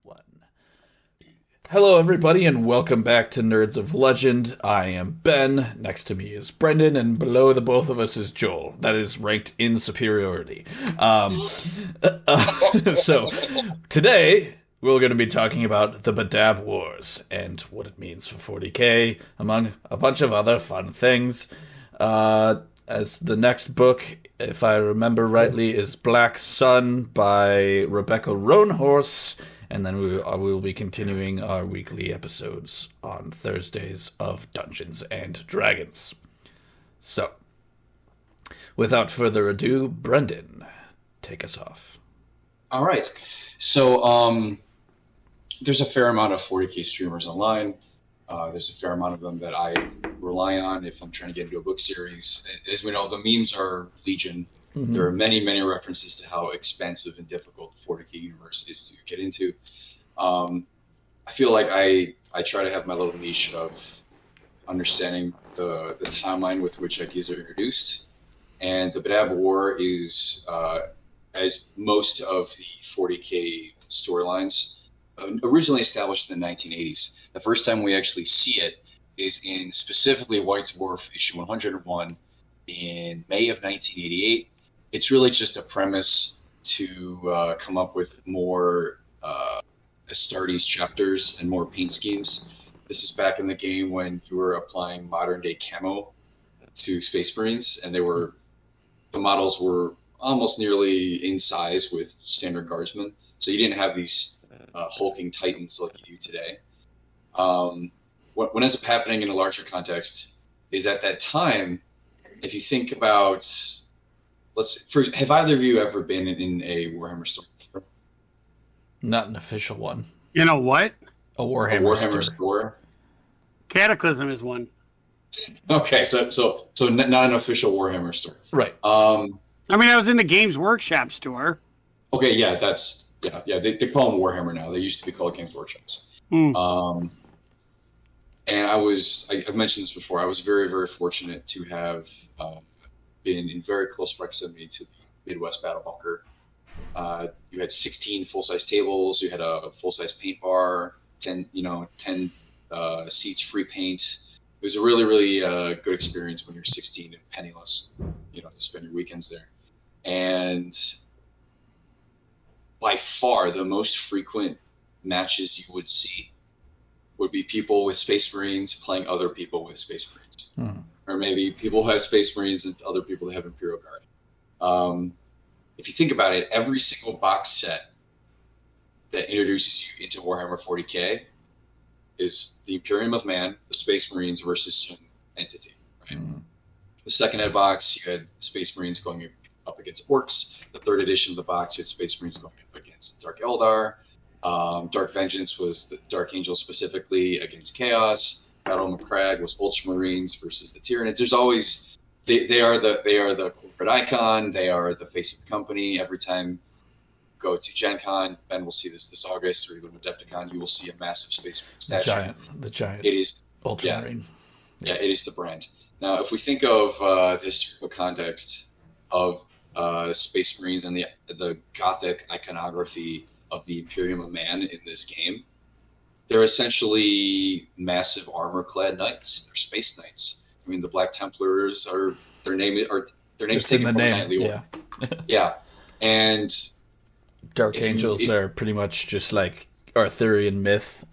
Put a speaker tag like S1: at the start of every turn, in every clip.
S1: One. Hello, everybody, and welcome back to Nerds of Legend. I am Ben. Next to me is Brendan, and below the both of us is Joel. That is ranked in superiority. So, today we're going to be talking about the Badab Wars and what it means for 40k, among a bunch of other fun things. As the next book, if I remember rightly, is Black Sun by Rebecca Roanhorse. And then we will be continuing our weekly episodes on Thursdays of Dungeons and Dragons. So, without further ado, Brendan, take us off.
S2: All right. So, there's a fair amount of 40k streamers online. There's a fair amount of them that I rely on if I'm trying to get into a book series. As we know, the memes are legion. Mm-hmm. There are many, many references to how expensive and difficult the 40k universe is to get into. I feel like I try to have my little niche of understanding the timeline with which ideas are introduced. And the Badab War is, as most of the 40k storylines, originally established in the 1980s. The first time we actually see it is in specifically White Dwarf issue 101 in May of 1988. It's really just a premise to come up with more Astartes chapters and more paint schemes. This is back in the game when you were applying modern day camo to Space Marines, and the models were almost nearly in size with standard guardsmen. So you didn't have these hulking titans like you do today. What ends up happening in a larger context is at that time, if you think about, have either of you ever been in a Warhammer store?
S1: Not an official one.
S3: You know what?
S1: A Warhammer
S2: store.
S3: Cataclysm is one.
S2: Okay, so not an official Warhammer store.
S1: Right.
S3: I mean, I was in the Games Workshop store.
S2: Okay, yeah, they call them Warhammer now. They used to be called Games Workshops. And I've mentioned this before, I was very, very fortunate to have been in very close proximity to the Midwest Battle Bunker. You had 16 full-size tables, you had a full-size paint bar, 10 seats, free paint. It was a really, really good experience when you're 16 and penniless, to spend your weekends there. And by far, the most frequent matches you would see would be people with Space Marines playing other people with Space Marines. Or maybe people who have Space Marines and other people that have Imperial Guard. If you think about it, every single box set that introduces you into Warhammer 40k is the Imperium of Man, the Space Marines versus some entity. Right? The second ed box, you had Space Marines going up against Orcs. The third edition of the box, you had Space Marines going up against Dark Eldar. Dark Vengeance was the Dark Angels specifically against Chaos. Battle of McCrag was Ultramarines versus the Tyranids. There's always they are the corporate icon. They are the face of the company. Every time you go to Gen Con, Ben will see this August, or even Adepticon, you will see a massive Space Marine statue.
S1: The giant.
S2: It is
S1: Ultramarine.
S2: Yeah, it is the brand. Now, if we think of the historical context of Space Marines and the Gothic iconography of the Imperium of Man in this game, they're essentially massive armor-clad knights. They're space knights. I mean, the Black Templars their names taken from Knightly Order. Yeah, and
S1: Dark Angels are pretty much just like Arthurian myth.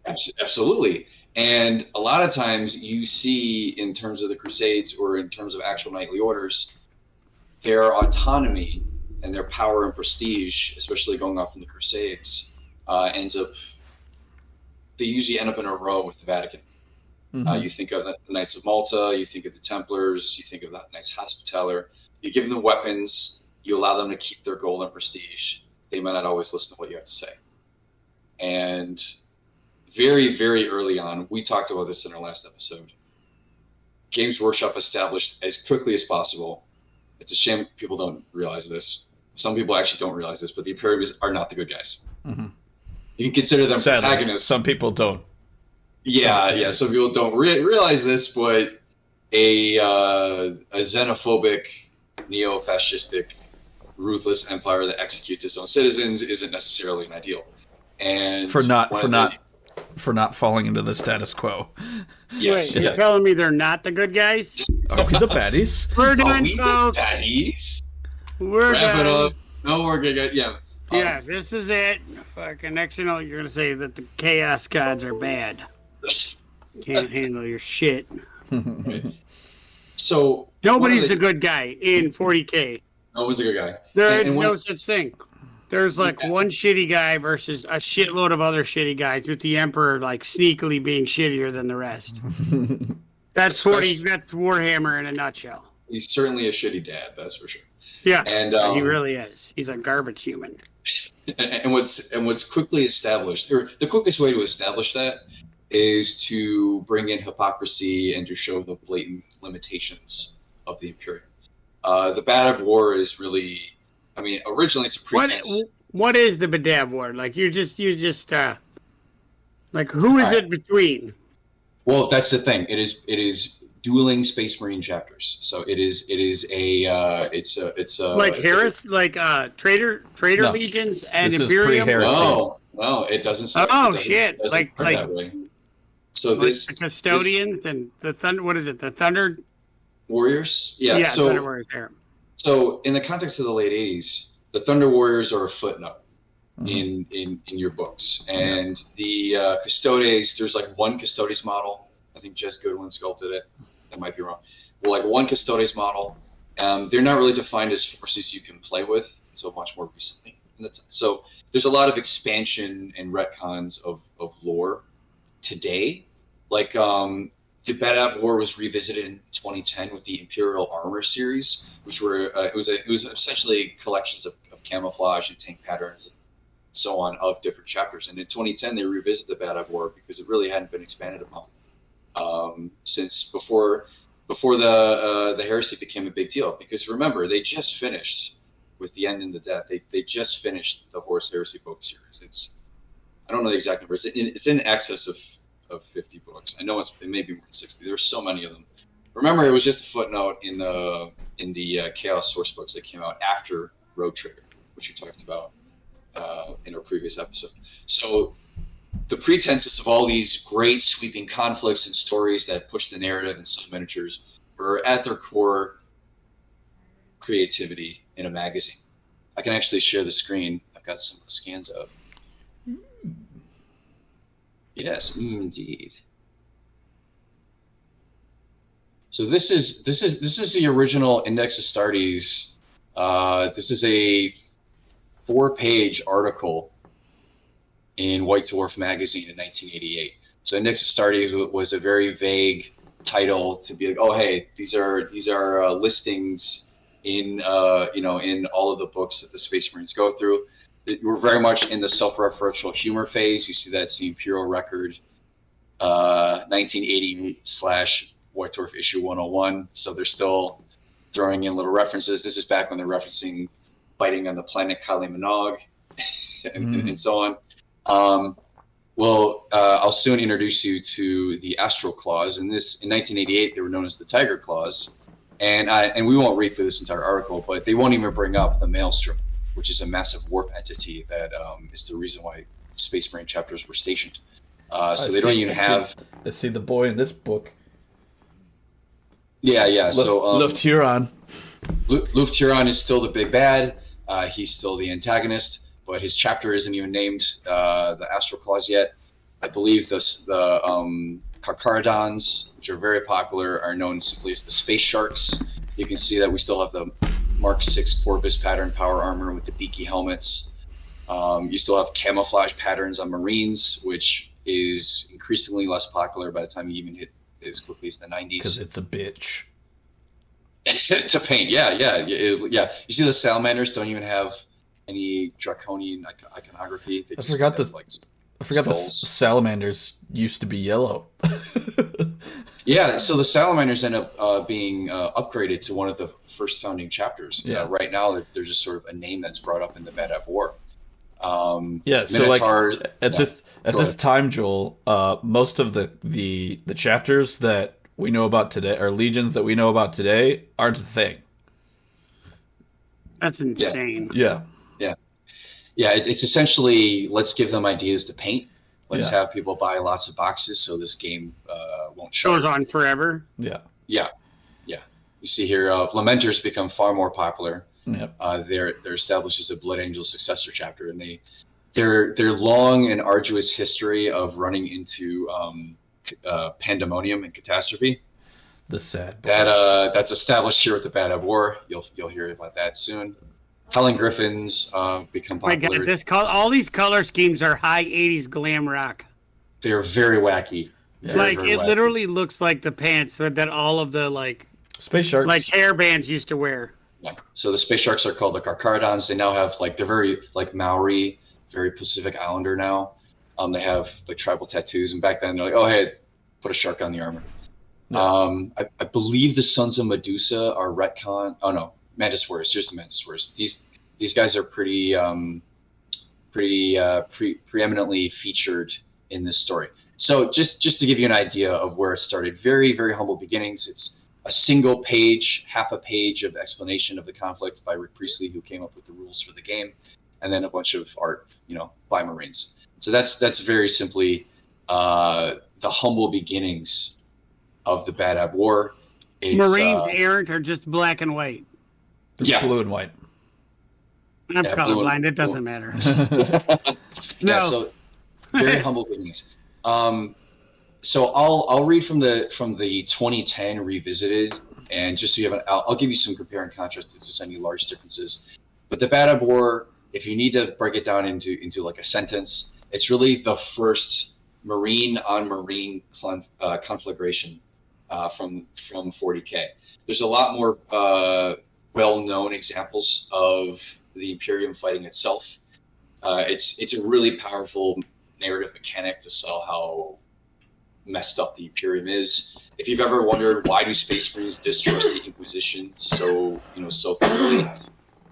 S2: Absolutely. And a lot of times you see, in terms of the Crusades or in terms of actual knightly orders, their autonomy and their power and prestige, especially going off in the Crusades, they usually end up in a row with the Vatican. You think of the Knights of Malta, you think of the Templars, you think of the Knights Hospitaller. You give them weapons, you allow them to keep their gold and prestige. They might not always listen to what you have to say. And very, very early on, we talked about this in our last episode, Games Workshop established as quickly as possible. It's a shame people don't realize this. Some people actually don't realize this, but the Imperium are not the good guys. You can consider them protagonists.
S1: Some people don't.
S2: Yeah. Some people don't realize this, but a xenophobic, neo-fascistic, ruthless empire that executes its own citizens isn't necessarily an ideal. and
S1: for not falling into the status quo.
S2: Yes.
S3: Wait, you're telling me they're not the good guys?
S1: Are we the baddies?
S3: We're done,
S2: we
S3: folks.
S2: baddies.
S3: We're
S2: Wrap it
S3: done.
S2: up. No, we're good. Yeah.
S3: Yeah, this is it. Fucking next you know, you're gonna say that the chaos gods are bad. Can't handle your shit.
S2: So
S3: Nobody's a good guy in 40K.
S2: No one's a good guy.
S3: There is no such thing. There's like one shitty guy versus a shitload of other shitty guys, with the Emperor like sneakily being shittier than the rest. That's 40. That's Warhammer in a nutshell.
S2: He's certainly a shitty dad, that's for sure.
S3: Yeah,
S2: and
S3: he really is. He's a garbage human.
S2: And what's quickly established, or the quickest way to establish that, is to bring in hypocrisy and to show the blatant limitations of the Imperium. The Badab War is really, I mean, originally it's a pretense.
S3: What is the Badab War? Like you just like who is it between?
S2: Well, that's the thing. It is dueling Space Marine chapters. So it's
S3: like traitor legions and
S1: this
S3: Imperium.
S2: No, it doesn't say.
S3: Shit! Like
S2: that way. So like
S3: the custodians and the thunder. What is it? The Thunder
S2: Warriors. Yeah. So
S3: Thunder Warriors there.
S2: So in the context of the late '80s, the Thunder Warriors are a footnote in your books, and the Custodes. There's like one Custodes model. I think Jess Goodwin sculpted it. I might be wrong. Well, like one Custodes model. They're not really defined as forces you can play with until much more recently. So there's a lot of expansion and retcons of lore today. Like the Badab War was revisited in 2010 with the Imperial Armor series, which were it was essentially collections of camouflage and tank patterns and so on of different chapters. And in 2010 they revisited the Badab War because it really hadn't been expanded upon since before the heresy became a big deal. Because remember, they just finished with the End and the Death. They just finished the Horus Heresy book series. I don't know the exact numbers. It's in excess of 50 books. I know it may be more than 60. There's so many of them. Remember, it was just a footnote in the Chaos source books that came out after Road Trigger, which we talked about in our previous episode. So the pretenses of all these great sweeping conflicts and stories that push the narrative and some miniatures are at their core creativity in a magazine. I can actually share the screen. I've got some scans up. Yes, indeed. So this is the original Index Astartes. This is a 4-page article in White Dwarf magazine in 1988. So Index Astartes was a very vague title to be like, oh hey, these are listings in in all of the books that the Space Marines go through. We're very much in the self-referential humor phase. You see that's the Imperial Record, 1980/White Dwarf issue 101. So they're still throwing in little references. This is back when they're referencing fighting on the planet Kali Minogue and so on. I'll soon introduce you to the Astral Claws. In 1988, they were known as the Tiger Claws. And we won't read through this entire article, but they won't even bring up the Maelstrom, which is a massive warp entity that is the reason why Space Marine chapters were stationed. So they don't even have...
S1: I see the boy in this book.
S2: Yeah.
S1: Luft Huron.
S2: Luft Huron is still the big bad. He's still the antagonist, but his chapter isn't even named the Astral Claws yet. I believe the Carcharodons, which are very popular, are known simply as the Space Sharks. You can see that we still have the Mark VI Corvus pattern power armor with the beaky helmets. You still have camouflage patterns on Marines, which is increasingly less popular by the time you even hit as quickly as the 90s.
S1: Because it's a bitch.
S2: It's a pain, yeah. You see the Salamanders don't even have any draconian iconography.
S1: I forgot the Salamanders used to be yellow.
S2: Yeah, so the Salamanders end up being upgraded to one of the first founding chapters.
S1: Yeah.
S2: Right now, they're just sort of a name that's brought up in the Badab War.
S1: So at this time, Joel, most of the chapters that we know about today, or legions that we know about today, aren't a thing.
S3: That's insane.
S1: Yeah.
S2: Yeah, it's essentially let's give them ideas to paint. Let's
S1: Yeah.
S2: have people buy lots of boxes so this game won't
S3: Goes
S2: shut.
S3: on forever.
S1: Yeah.
S2: Yeah, yeah. You see here, Lamenters become far more popular.
S1: Yep.
S2: They're established as a Blood Angel successor chapter, and their long and arduous history of running into pandemonium and catastrophe.
S1: The sad
S2: That's established here with the Badab War. You'll hear about that soon. Howling Griffins become
S3: My
S2: popular.
S3: God, all these color schemes are high 80s glam rock.
S2: They're very wacky. Very,
S3: Like,
S2: very
S3: it
S2: wacky.
S3: literally looks like the pants that all of the, like
S1: Space Sharks.
S3: hair bands used to wear.
S2: Yeah. So the Space Sharks are called the Carcharodons. They now have, like, they're very, like, Maori, very Pacific Islander now. They have, like, tribal tattoos. And back then, they're like, oh, hey, put a shark on the armor.
S1: Yeah.
S2: I believe the Sons of Medusa are retcon. Oh, no. Mantis Warriors. Here's the Mantis Warriors. These guys are preeminently featured in this story. So just to give you an idea of where it started, very, very humble beginnings. It's a single page, half a page of explanation of the conflict by Rick Priestley, who came up with the rules for the game, and then a bunch of art, by Marines. So that's very simply the humble beginnings of the Badab War. It's,
S3: Marines errant are just black and white.
S1: It's
S2: yeah.
S1: blue and white.
S3: I'm
S2: Yeah,
S3: colorblind. It doesn't matter.
S2: Yeah,
S3: No.
S2: so very humble beginnings. So I'll read from the 2010 revisited, and just so you have I'll give you some compare and contrast if there's any large differences. But the Badab War, if you need to break it down into like a sentence, it's really the first Marine on Marine conflagration from 40K. There's a lot more well-known examples of the Imperium fighting itself. It's a really powerful narrative mechanic to sell how messed up the Imperium is. If you've ever wondered why do Space Marines distrust the Inquisition so thoroughly,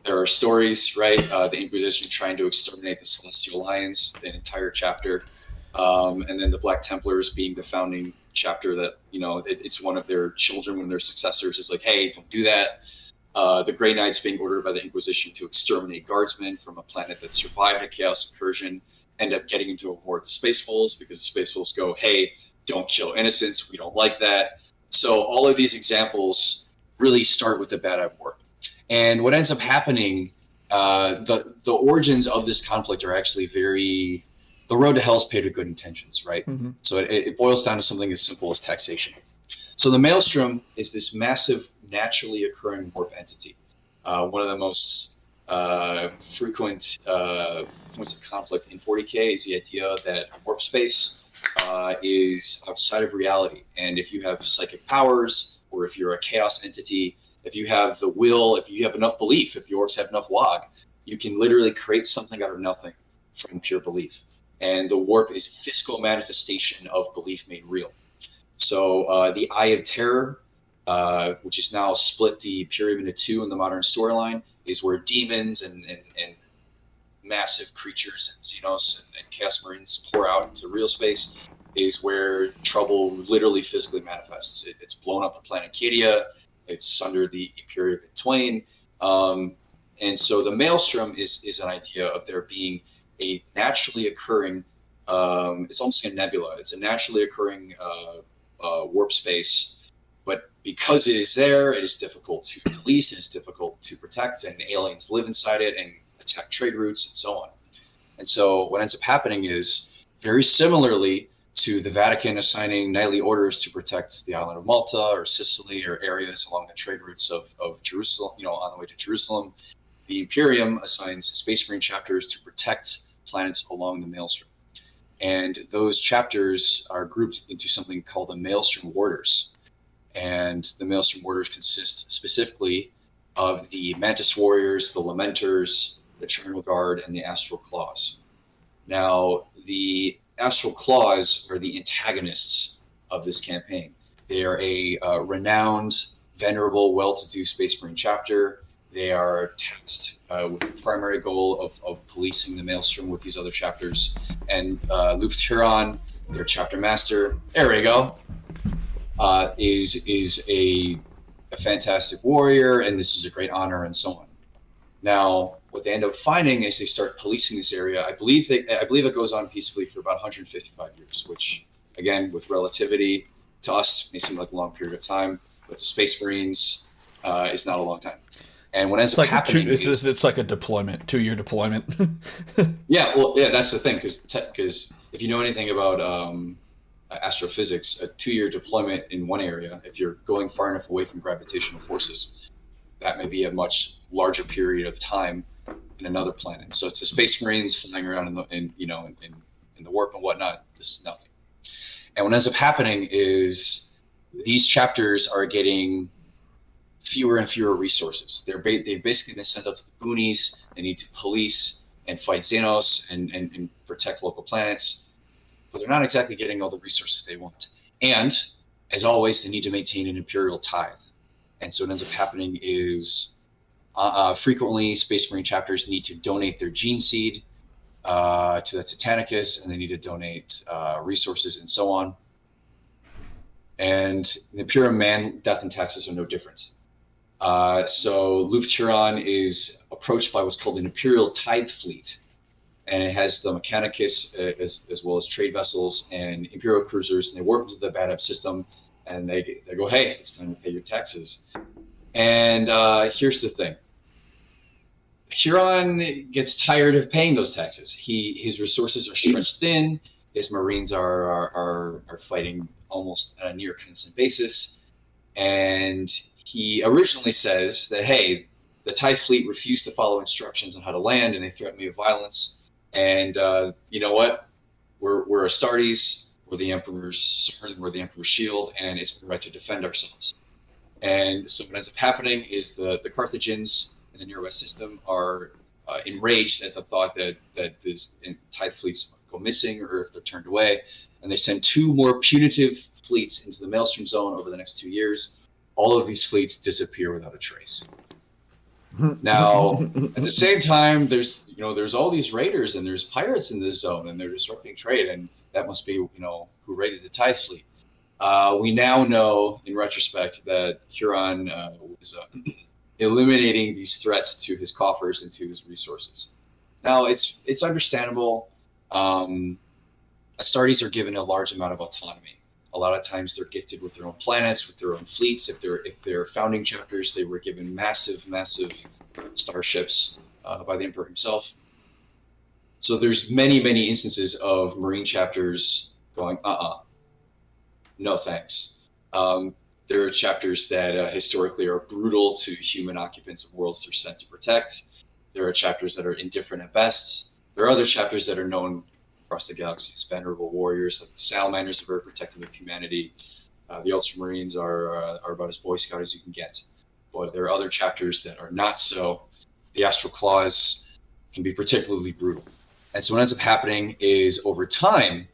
S2: there are stories, right? The Inquisition trying to exterminate the Celestial Lions, an entire chapter, and then the Black Templars being the founding chapter that it's one of their children, one of their successors is like, hey, don't do that. The Grey Knights being ordered by the Inquisition to exterminate guardsmen from a planet that survived a chaos incursion end up getting into a war with the Space Wolves because the Space Wolves go, hey, don't kill innocents. We don't like that. So all of these examples really start with the Badab War. And what ends up happening, the origins of this conflict are actually the road to hell is paved with good intentions, right?
S1: Mm-hmm.
S2: So it boils down to something as simple as taxation. So the Maelstrom is this massive, naturally occurring warp entity. One of the most frequent points of conflict in 40K is the idea that warp space is outside of reality. And if you have psychic powers, or if you're a chaos entity, if you have the will, if you have enough belief, if the orcs have enough wog, you can literally create something out of nothing from pure belief. And the warp is physical manifestation of belief made real. So the Eye of Terror, which is now split the Imperium into two in the modern storyline, is where demons and massive creatures and Xenos and Chaos Marines pour out into real space, is where trouble literally physically manifests. It's blown up the planet Cadia. It's sundered the Imperium in twain. And so the Maelstrom is an idea of there being a naturally occurring, it's almost like a nebula. It's a naturally occurring warp space, but because it is there, it is difficult to police, it is difficult to protect, and aliens live inside it and attack trade routes and so on. And so what ends up happening is, very similarly to the Vatican assigning nightly orders to protect the island of Malta or Sicily or areas along the trade routes of Jerusalem, on the way to Jerusalem, the Imperium assigns Space Marine chapters to protect planets along the Maelstrom. And those chapters are grouped into something called the Maelstrom Warders. And the Maelstrom Warders consist specifically of the Mantis Warriors, the Lamenters, the Eternal Guard, and the Astral Claws. Now, the Astral Claws are the antagonists of this campaign. They are a renowned, venerable, well-to-do Space Marine chapter. They are tasked with the primary goal of policing the Maelstrom with these other chapters. And Luft Huron, their chapter master, there we go, is a fantastic warrior, and this is a great honor, and so on. Now, what they end up finding is they start policing this area. I believe it goes on peacefully for about 155 years, which, again, with relativity to us may seem like a long period of time, but to Space Marines is not a long time. And what ends up happening
S1: it's like a deployment, 2-year deployment.
S2: Yeah, well, yeah, that's the thing, because if you know anything about astrophysics, a 2-year deployment in one area, if you're going far enough away from gravitational forces, that may be a much larger period of time in another planet. So it's the Space Marines flying around in the warp and whatnot. This is nothing. And what ends up happening is these chapters are getting fewer and fewer resources. They've basically been sent out to the boonies. They need to police and fight Xenos and protect local planets, but they're not exactly getting all the resources they want. And as always, they need to maintain an Imperial tithe. And so what ends up happening is frequently Space Marine chapters need to donate their gene seed to the Titanicus, and they need to donate resources and so on. And the Imperium man death and taxes are no different. So Luft Huron is approached by what's called an Imperial Tithe Fleet, and it has the Mechanicus as well as trade vessels and Imperial cruisers, and they work into the Badab system, and they go, hey, it's time to pay your taxes. And here's the thing. Huron gets tired of paying those taxes. His resources are stretched thin. His Marines are fighting almost on a near constant basis. And he originally says that, hey, the Tithe Fleet refused to follow instructions on how to land, and they threatened me with violence. And you know what? We're Astartes. We're the Emperor's sword. We're the Emperor's shield, and it's our right to defend ourselves. And so what ends up happening is the Carthagins in the near west system are enraged at the thought that this Tithe fleets go missing or if they're turned away, and they send 2 more punitive fleets into the Maelstrom Zone over the next 2 years. All of these fleets disappear without a trace. Now, at the same time, there's all these raiders and there's pirates in this zone, and they're disrupting trade, and that must be who raided the Tithe fleet. We now know, in retrospect, that Huron was eliminating these threats to his coffers and to his resources. Now, it's understandable. Astartes are given a large amount of autonomy. A lot of times they're gifted with their own planets, with their own fleets. If they're founding chapters, they were given massive starships by the Emperor himself. So there's many instances of Marine chapters going, no thanks. There are chapters that historically are brutal to human occupants of worlds they're sent to protect. There are chapters that are indifferent at best. There are other chapters that are known across the galaxy as venerable warriors, like the Salamanders are very protective of humanity. The Ultramarines are about as Boy Scout as you can get. But there are other chapters that are not so. The Astral Claws can be particularly brutal. And so what ends up happening is, over time,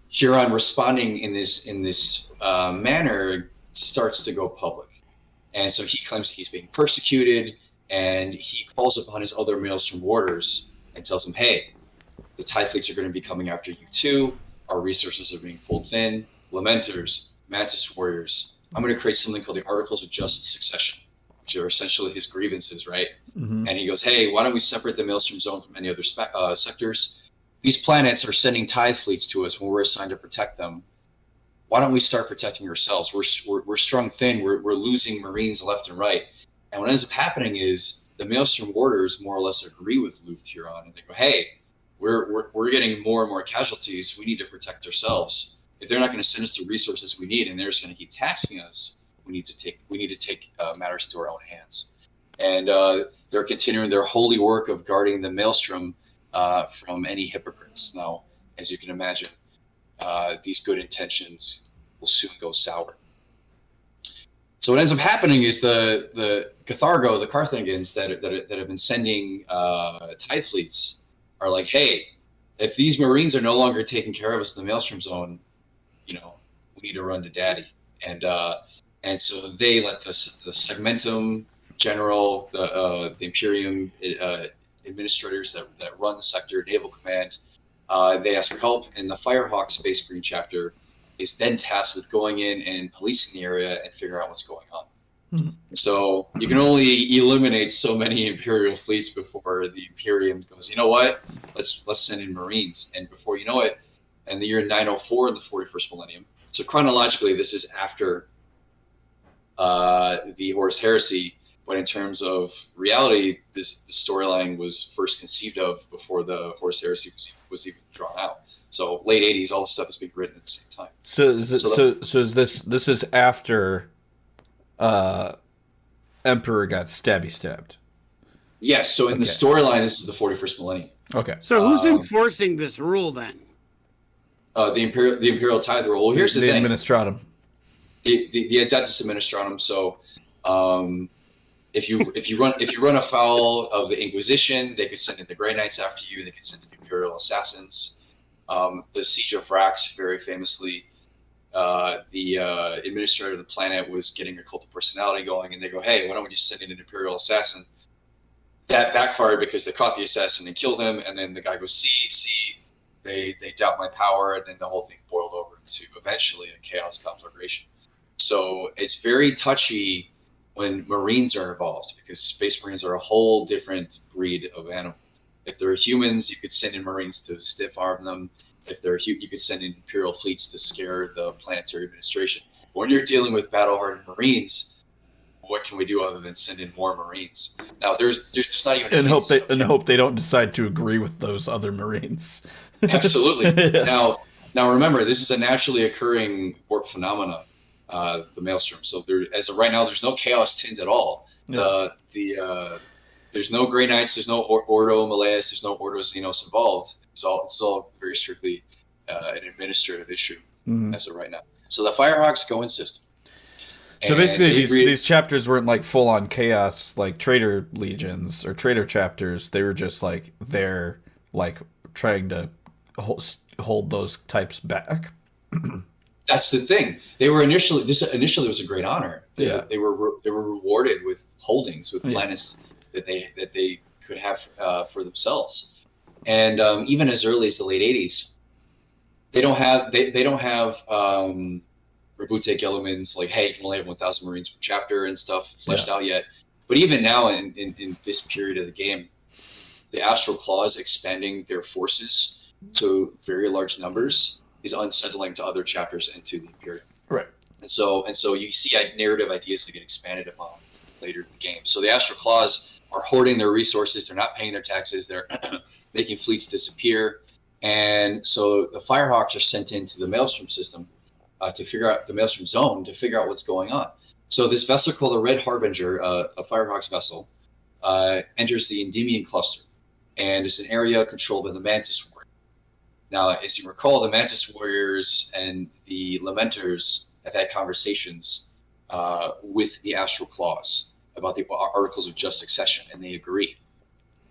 S2: Huron responding in this manner starts to go public. And so he claims he's being persecuted, and he calls upon his other Maelstrom warders and tells them, hey, the Tithe fleets are going to be coming after you too. Our resources are being pulled thin. Lamenters, Mantis warriors. I'm going to create something called the Articles of Just Succession, which are essentially his grievances, right? Mm-hmm. And he goes, hey, why don't we separate the Maelstrom Zone from any other sectors? These planets are sending Tithe fleets to us when we're assigned to protect them. Why don't we start protecting ourselves? We're strung thin. We're losing Marines left and right. And what ends up happening is the Maelstrom warders more or less agree with Luft Huron, and they go, hey, we're getting more and more casualties. We need to protect ourselves. If they're not going to send us the resources we need, and they're just going to keep taxing us, we need to take matters into our own hands. And they're continuing their holy work of guarding the Maelstrom from any hypocrites. Now, as you can imagine, these good intentions will soon go sour. So what ends up happening is the Cathargo, the Carthagins that have been sending Tithe fleets, are like, hey, if these Marines are no longer taking care of us in the Maelstrom Zone, we need to run to daddy. And so they let the Segmentum General, the Imperium administrators that run the sector, Naval Command, they ask for help, and the Firehawk Space Marine chapter is then tasked with going in and policing the area and figuring out what's going on. So you can only eliminate so many Imperial fleets before the Imperium goes, you know what? Let's send in Marines. And before you know it, in the year 904 in the 41st millennium. So chronologically, this is after the Horus Heresy, but in terms of reality, the storyline was first conceived of before the Horus Heresy was even drawn out. So late 80s, all the stuff is being written at the same time.
S1: So is this is after Emperor got stabbed?
S2: Yes. So in the storyline, this is the 41st millennium.
S1: Okay.
S3: So who's enforcing this rule then?
S2: The imperial tithe rule. Well, here's the thing.
S1: Administratum.
S2: The Adeptus Administratum. So, if you run afoul of the Inquisition, they could send in the Grey Knights after you. They could send in Imperial assassins. The Siege of Vrax, very famously, the administrator of the planet was getting a cult of personality going, and they go, "Hey, why don't we just send in an Imperial assassin?" That backfired because they caught the assassin and killed him, and then the guy goes, "See." They doubt my power, and then the whole thing boiled over into eventually a chaos conflagration. So it's very touchy when Marines are involved, because Space Marines are a whole different breed of animal. If they're humans, you could send in Marines to stiff arm them. If they're you could send in Imperial fleets to scare the planetary administration. When you're dealing with battle-hardened Marines, what can we do other than send in more Marines? Now, there's not even
S1: hope they don't decide to agree with those other Marines.
S2: Absolutely. Yeah. Now remember, this is a naturally occurring warp phenomena, the Maelstrom. So as of right now, there's no Chaos Tint at all. Yeah. There's no Grey Knights, there's no Ordo Malleus, there's no Ordo Xenos involved. It's all very strictly an administrative issue as of right now. So the Firehawks go in system.
S1: So basically, these chapters weren't like full on chaos, like traitor legions or traitor chapters. They were just like there, like trying to hold those types back.
S2: That's the thing. They were initially was a great honor. They were rewarded with holdings with planets that they could have for themselves. And even as early as the late 80s, they don't have Robotic elements like, hey, you can only have 1,000 Marines per chapter and stuff fleshed out yet. But even now in this period of the game, the Astral Claws expanding their forces to very large numbers is unsettling to other chapters and to the Imperium.
S1: Right.
S2: And so you see narrative ideas that get expanded upon later in the game. So the Astral Claws are hoarding their resources. They're not paying their taxes. They're making fleets disappear. And so the Firehawks are sent into the Maelstrom system to figure out the Maelstrom zone, to figure out what's going on. So this vessel called the Red Harbinger, a Firehawks vessel, enters the Endymion cluster, and it's an area controlled by the Mantis Warrior. Now, as you recall, the Mantis Warriors and the Lamenters have had conversations with the Astral Claws about the Articles of Just Succession, and they agree.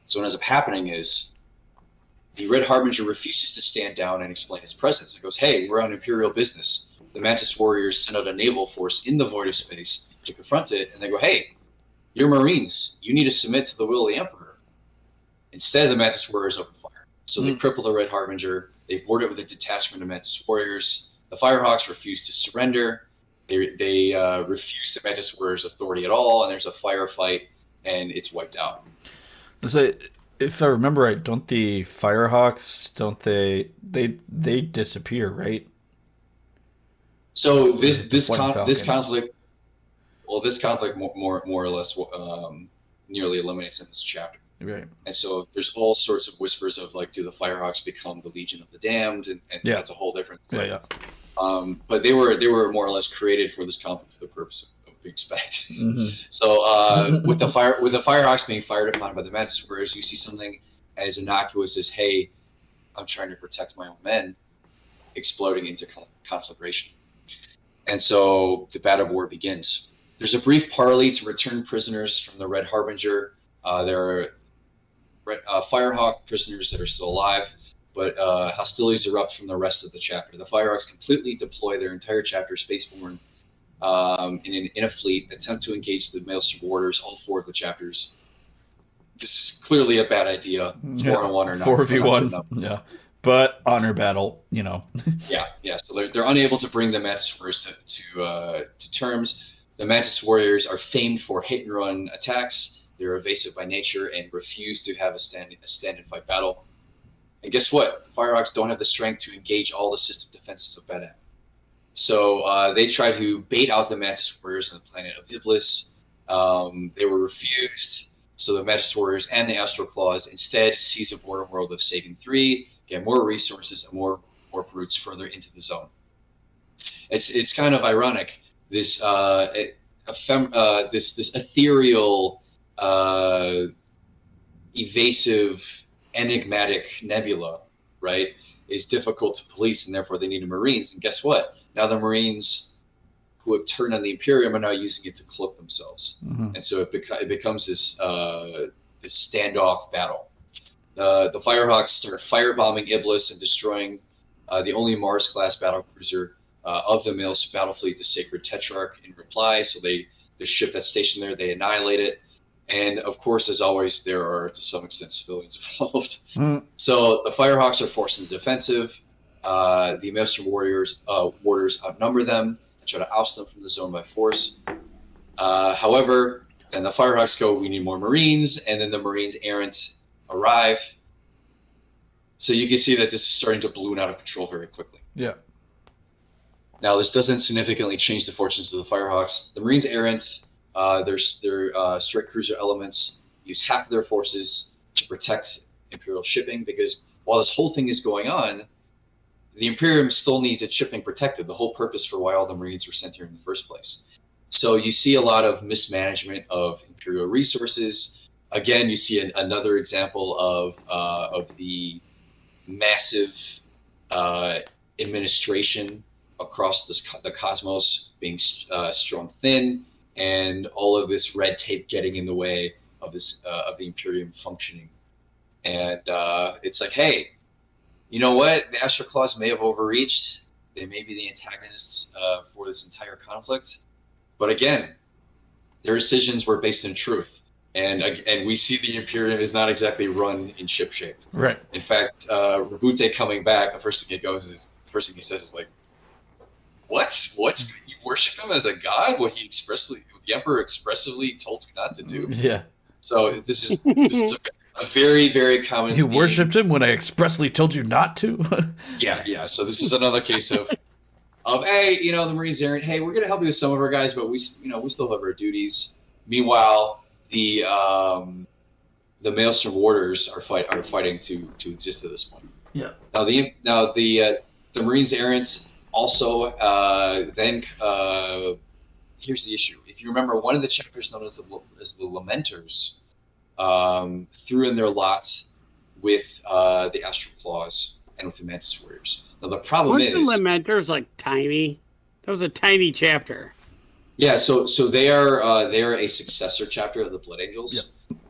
S2: So what ends up happening is the Red Harbinger refuses to stand down and explain its presence. It goes, hey, we're on Imperial business. The Mantis Warriors send out a naval force in the void of space to confront it, and they go, hey, you're Marines. You need to submit to the will of the Emperor. Instead, the Mantis Warriors open fire. So they cripple the Red Harbinger. They board it with a detachment of Mantis Warriors. The Firehawks refuse to surrender. They refuse the Mantis Warriors' authority at all, and there's a firefight, and it's wiped out.
S1: So, if I remember right, don't the Firehawks, they disappear, right?
S2: So this conflict more or less nearly eliminates in this chapter.
S1: Right.
S2: And so there's all sorts of whispers of like, do the Firehawks become the Legion of the Damned, and that's a whole different thing.
S1: Yeah.
S2: But they were more or less created for this conflict for the purpose of being spec. So with the Firehawks being fired upon by the Mantis Warriors, you see something as innocuous as, hey, I'm trying to protect my own men, exploding into conflagration. And so the Badab War begins. There's a brief parley to return prisoners from the Red Harbinger. There are Firehawk prisoners that are still alive, but hostilities erupt from the rest of the chapter. The Firehawks completely deploy their entire chapter, Spaceborne, in a fleet, attempt to engage the Maelstrom Warders, all 4 of the chapters. This is clearly a bad idea. 4-on-1 or not.
S1: 4v1, yeah. But honor battle, Yeah.
S2: Yeah. So they're unable to bring the Mantis Warriors to terms. The Mantis Warriors are famed for hit-and-run attacks. They're evasive by nature and refuse to have a stand-and-fight battle. And guess what? The Firehawks don't have the strength to engage all the system defenses of Badab. So they try to bait out the Mantis Warriors on the planet of Iblis. They were refused. So the Mantis Warriors and the Astral Claws instead seize a border world of Saving 3, get more resources and more warp routes further into the zone. It's kind of ironic. This this ethereal, evasive, enigmatic nebula, right, is difficult to police, and therefore they need Marines. And guess what? Now the Marines who have turned on the Imperium are now using it to cloak themselves, and so it becomes this this standoff battle. The Firehawks start firebombing Iblis and destroying the only Mars-class battlecruiser of the Mills battle fleet, the Sacred Tetrarch, in reply. So the ship that's stationed there, they annihilate it. And of course, as always, there are to some extent civilians involved. So the Firehawks are forced into defensive. The Maelstrom warders outnumber them and try to oust them from the zone by force. However, then the Firehawks go, we need more Marines, and then the Marines errant arrive. So you can see that this is starting to balloon out of control very quickly.
S1: Yeah.
S2: Now, this doesn't significantly change the fortunes of the Firehawks. The Marines errant, their strike cruiser elements use half of their forces to protect Imperial shipping, because while this whole thing is going on, the Imperium still needs its shipping protected, the whole purpose for why all the Marines were sent here in the first place. So you see a lot of mismanagement of Imperial resources. Again, you see another example of the massive administration across the cosmos being strung thin, and all of this red tape getting in the way of this of the Imperium functioning. And it's like, hey, you know what? The Astral Claws may have overreached. They may be the antagonists for this entire conflict. But again, their decisions were based in truth. And we see the Imperium is not exactly run in ship shape.
S1: Right.
S2: In fact, Rabute coming back, the first thing he says is like, "What? You worship him as a god? What the Emperor expressly told you not to do?"
S1: Yeah.
S2: So this is a very, very common.
S1: You worshipped him when I expressly told you not to.
S2: Yeah. So this is another case of hey, the Marines errant. Hey, we're gonna help you with some of our guys, but we still have our duties. Meanwhile, the Maelstrom warders are fighting to exist at this point.
S1: Yeah.
S2: Now the Marines errant also then here's the issue. If you remember, one of the chapters known as the Lamenters threw in their lots with the Astral Claws and with the Mantis Warriors. Now the problem is
S3: the Lamenters like tiny. That was a tiny chapter.
S2: Yeah, so they are a successor chapter of the Blood Angels. Yep.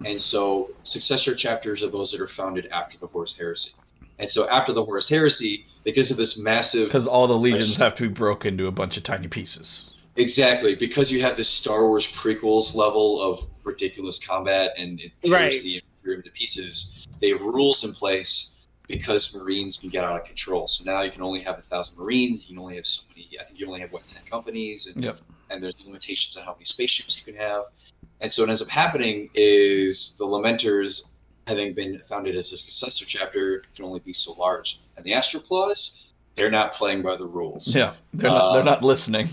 S2: And so successor chapters are those that are founded after the Horus Heresy. And so after the Horus Heresy, because of this massive...
S1: Because all the legions have to be broken into a bunch of tiny pieces.
S2: Exactly, because you have this Star Wars prequels level of ridiculous combat and it tears the Imperium to pieces. They have rules in place because Marines can get out of control. So now you can only have 1,000 Marines. You can only have so many... I think you only have, 10 companies? And,
S1: yep.
S2: And there's limitations on how many spaceships you can have. And so what ends up happening is the Lamenters, having been founded as a successor chapter, can only be so large. And the Astral Claws, they're not playing by the rules.
S1: Yeah, they're not listening.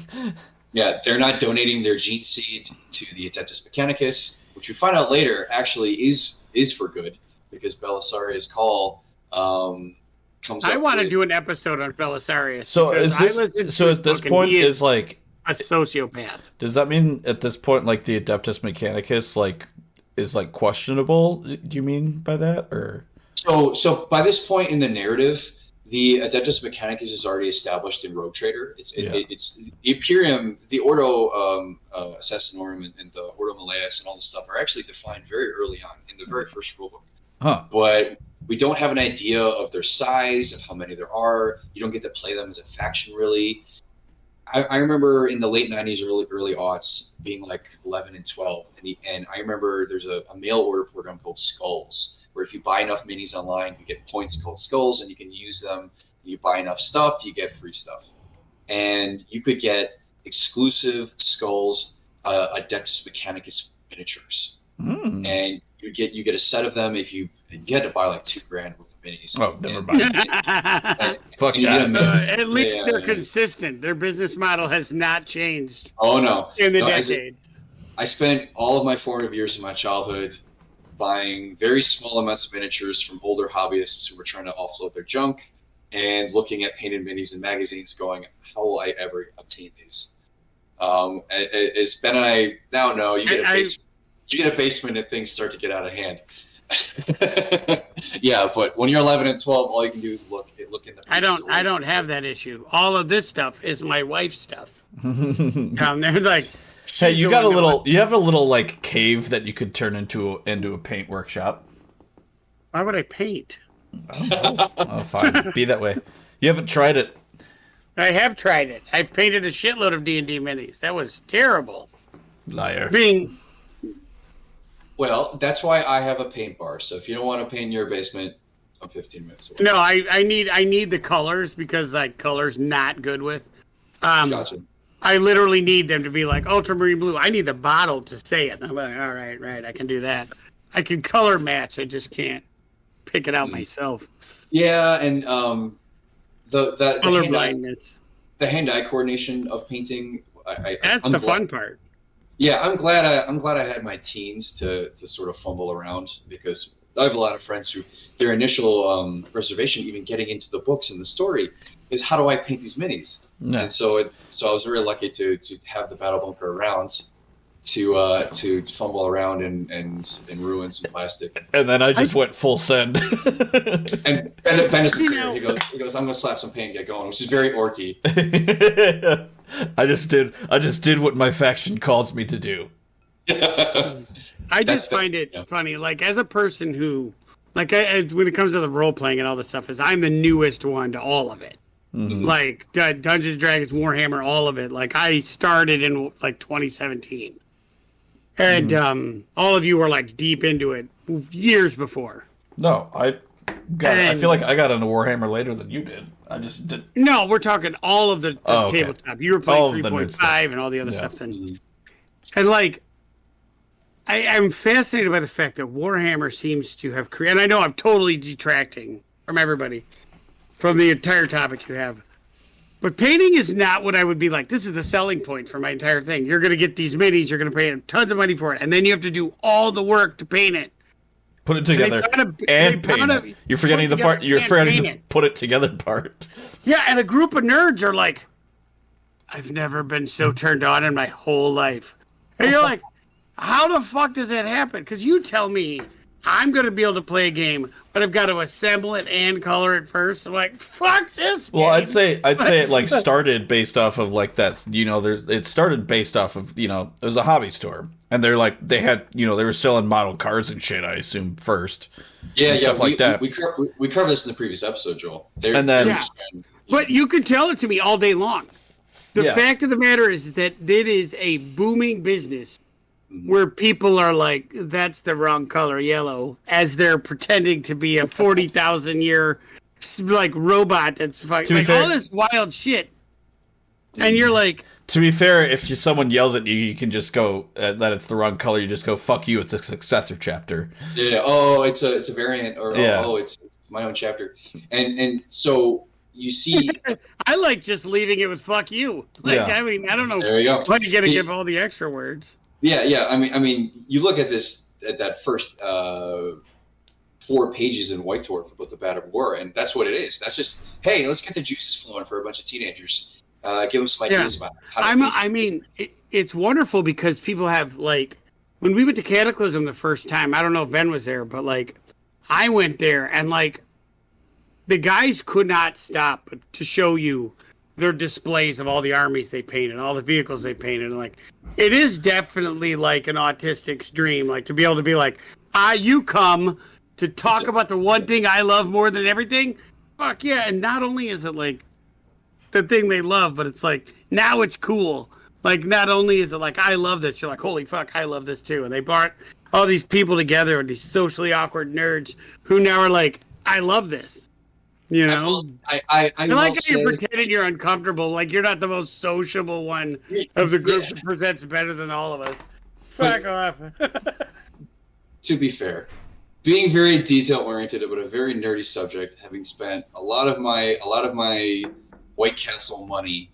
S2: Yeah, they're not donating their gene seed to the Adeptus Mechanicus, which we find out later actually is for good, because Belisarius' call comes up.
S3: I want to do an episode on Belisarius.
S1: So at this point is like
S3: a sociopath.
S1: Does that mean at this point, like, the Adeptus Mechanicus, like, is like questionable? Do you mean by that, or?
S2: So by this point in the narrative, the Adeptus Mechanicus is already established in Rogue Trader. It's the Imperium, the Ordo Assassinorum, and the Ordo Malleus and all this stuff are actually defined very early on in the very first rulebook.
S1: Huh.
S2: But we don't have an idea of their size, of how many there are. You don't get to play them as a faction, really. I remember in the late 90s, early aughts, being like 11 and 12. And I remember there's a mail order program called Skulls, where if you buy enough minis online, you get points called Skulls, and you can use them. You buy enough stuff, you get free stuff. And you could get exclusive Skulls Adeptus Mechanicus miniatures, and you get a set of them. If you had to buy like $2,000 worth of minis.
S1: Oh, never mind. Fuck that.
S3: At least they're consistent. Their business model has not changed.
S2: Oh no,
S3: in the decade.
S2: I spent all of my formative years of my childhood buying very small amounts of miniatures from older hobbyists who were trying to offload their junk, and looking at painted minis in magazines, going, "How will I ever obtain these?" As Ben and I now know, you get a basement and things start to get out of hand. Yeah, but when you're 11 and 12, all you can do is look in the.
S3: I don't have that issue. All of this stuff is my wife's stuff. They're like,
S1: hey, you have a little like cave that you could turn into a paint workshop.
S3: Why would I paint?
S1: Oh, fine. Be that way. You haven't tried it.
S3: I have tried it. I painted a shitload of D&D minis. That was terrible.
S1: Liar.
S2: Well, that's why I have a paint bar. So if you don't want to paint in your basement, I'm 15 minutes away.
S3: No, I need the colors because like colors not good with.
S2: Gotcha.
S3: I literally need them to be like ultramarine blue. I need the bottle to say it. I'm like, all right, I can do that. I can color match. I just can't pick it out myself.
S2: Yeah, and the
S3: color blindness.
S2: The hand-eye coordination of painting.
S3: That's the fun part.
S2: Yeah, I'm glad I had my teens to sort of fumble around, because I have a lot of friends who their initial reservation, even getting into the books and the story, is how do I paint these minis? No. And so I was very lucky to have the Battle Bunker around to fumble around and ruin some plastic.
S1: And then I just went full send.
S2: And Ben is clear. He goes, I'm gonna slap some paint and get going, which is very orky.
S1: I just did what my faction calls me to do.
S3: I just find it funny, like as a person who, like, when it comes to the role playing and all this stuff, is I'm the newest one to all of it. Mm-hmm. Like Dungeons, Dragons, Warhammer, all of it. Like I started in like 2017, and all of you were like deep into it years before.
S1: No, I feel like I got into Warhammer later than you did. I just did.
S3: No, we're talking all of the tabletop. You were playing 3.5 and all the other stuff then.
S2: Mm-hmm.
S3: And like, I'm fascinated by the fact that Warhammer seems to have created, and I know I'm totally detracting from everybody, from the entire topic you have. But painting is not what I would be like. This is the selling point for my entire thing. You're going to get these minis, you're going to pay tons of money for it, and then you have to do all the work to paint it.
S1: Put it together and paint it. You're forgetting the part. You're forgetting the put it together part.
S3: Yeah, and a group of nerds are like, I've never been so turned on in my whole life. And you're like, how the fuck does that happen? Because you tell me I'm going to be able to play a game, but I've got to assemble it and color it first. I'm like, fuck this game.
S1: Well, I'd say it like started based off of like that. It started based off of it was a hobby store, and they were selling model cards and shit. I assume first.
S2: Yeah,
S1: stuff like that.
S2: We covered this in the previous episode, Joel.
S3: But you could tell it to me all day long. The fact of the matter is that it is a booming business where people are like, that's the wrong color, yellow, as they're pretending to be a 40,000 year like robot that's fucking like all this wild shit. And you're like,
S1: to be fair, if someone yells at you, you can just go that it's the wrong color. You just go, fuck you. It's a successor chapter.
S2: Yeah. Oh, it's a variant, or it's my own chapter. And so you see,
S3: I like just leaving it with fuck you. Like, I mean, I don't know.
S2: There you go.
S3: Why you gotta give all the extra words?
S2: Yeah. I mean, you look at that first 4 pages in White Dwarf about the Badab War, and that's what it is. That's just, hey, let's get the juices flowing for a bunch of teenagers. Give them some ideas about how to
S3: it's wonderful because people have, like, when we went to Cataclysm the first time, I don't know if Ben was there, but like I went there and like the guys could not stop to show you their displays of all the armies they painted, all the vehicles they painted. And like, it is definitely like an autistic's dream, like to be able to be like, you come to talk about the one thing I love more than everything. Fuck yeah. And not only is it like the thing they love, but it's like, now it's cool. Like, not only is it like, I love this, you're like, holy fuck, I love this too. And they brought all these people together, these socially awkward nerds who now are like, I love this. You know,
S2: I
S3: I
S2: will
S3: like how
S2: say,
S3: you're pretending you're uncomfortable, like you're not the most sociable one of the group that presents better than all of us. Fuck off.
S2: to be fair, being very detail oriented about a very nerdy subject, having spent a lot of my White Castle money,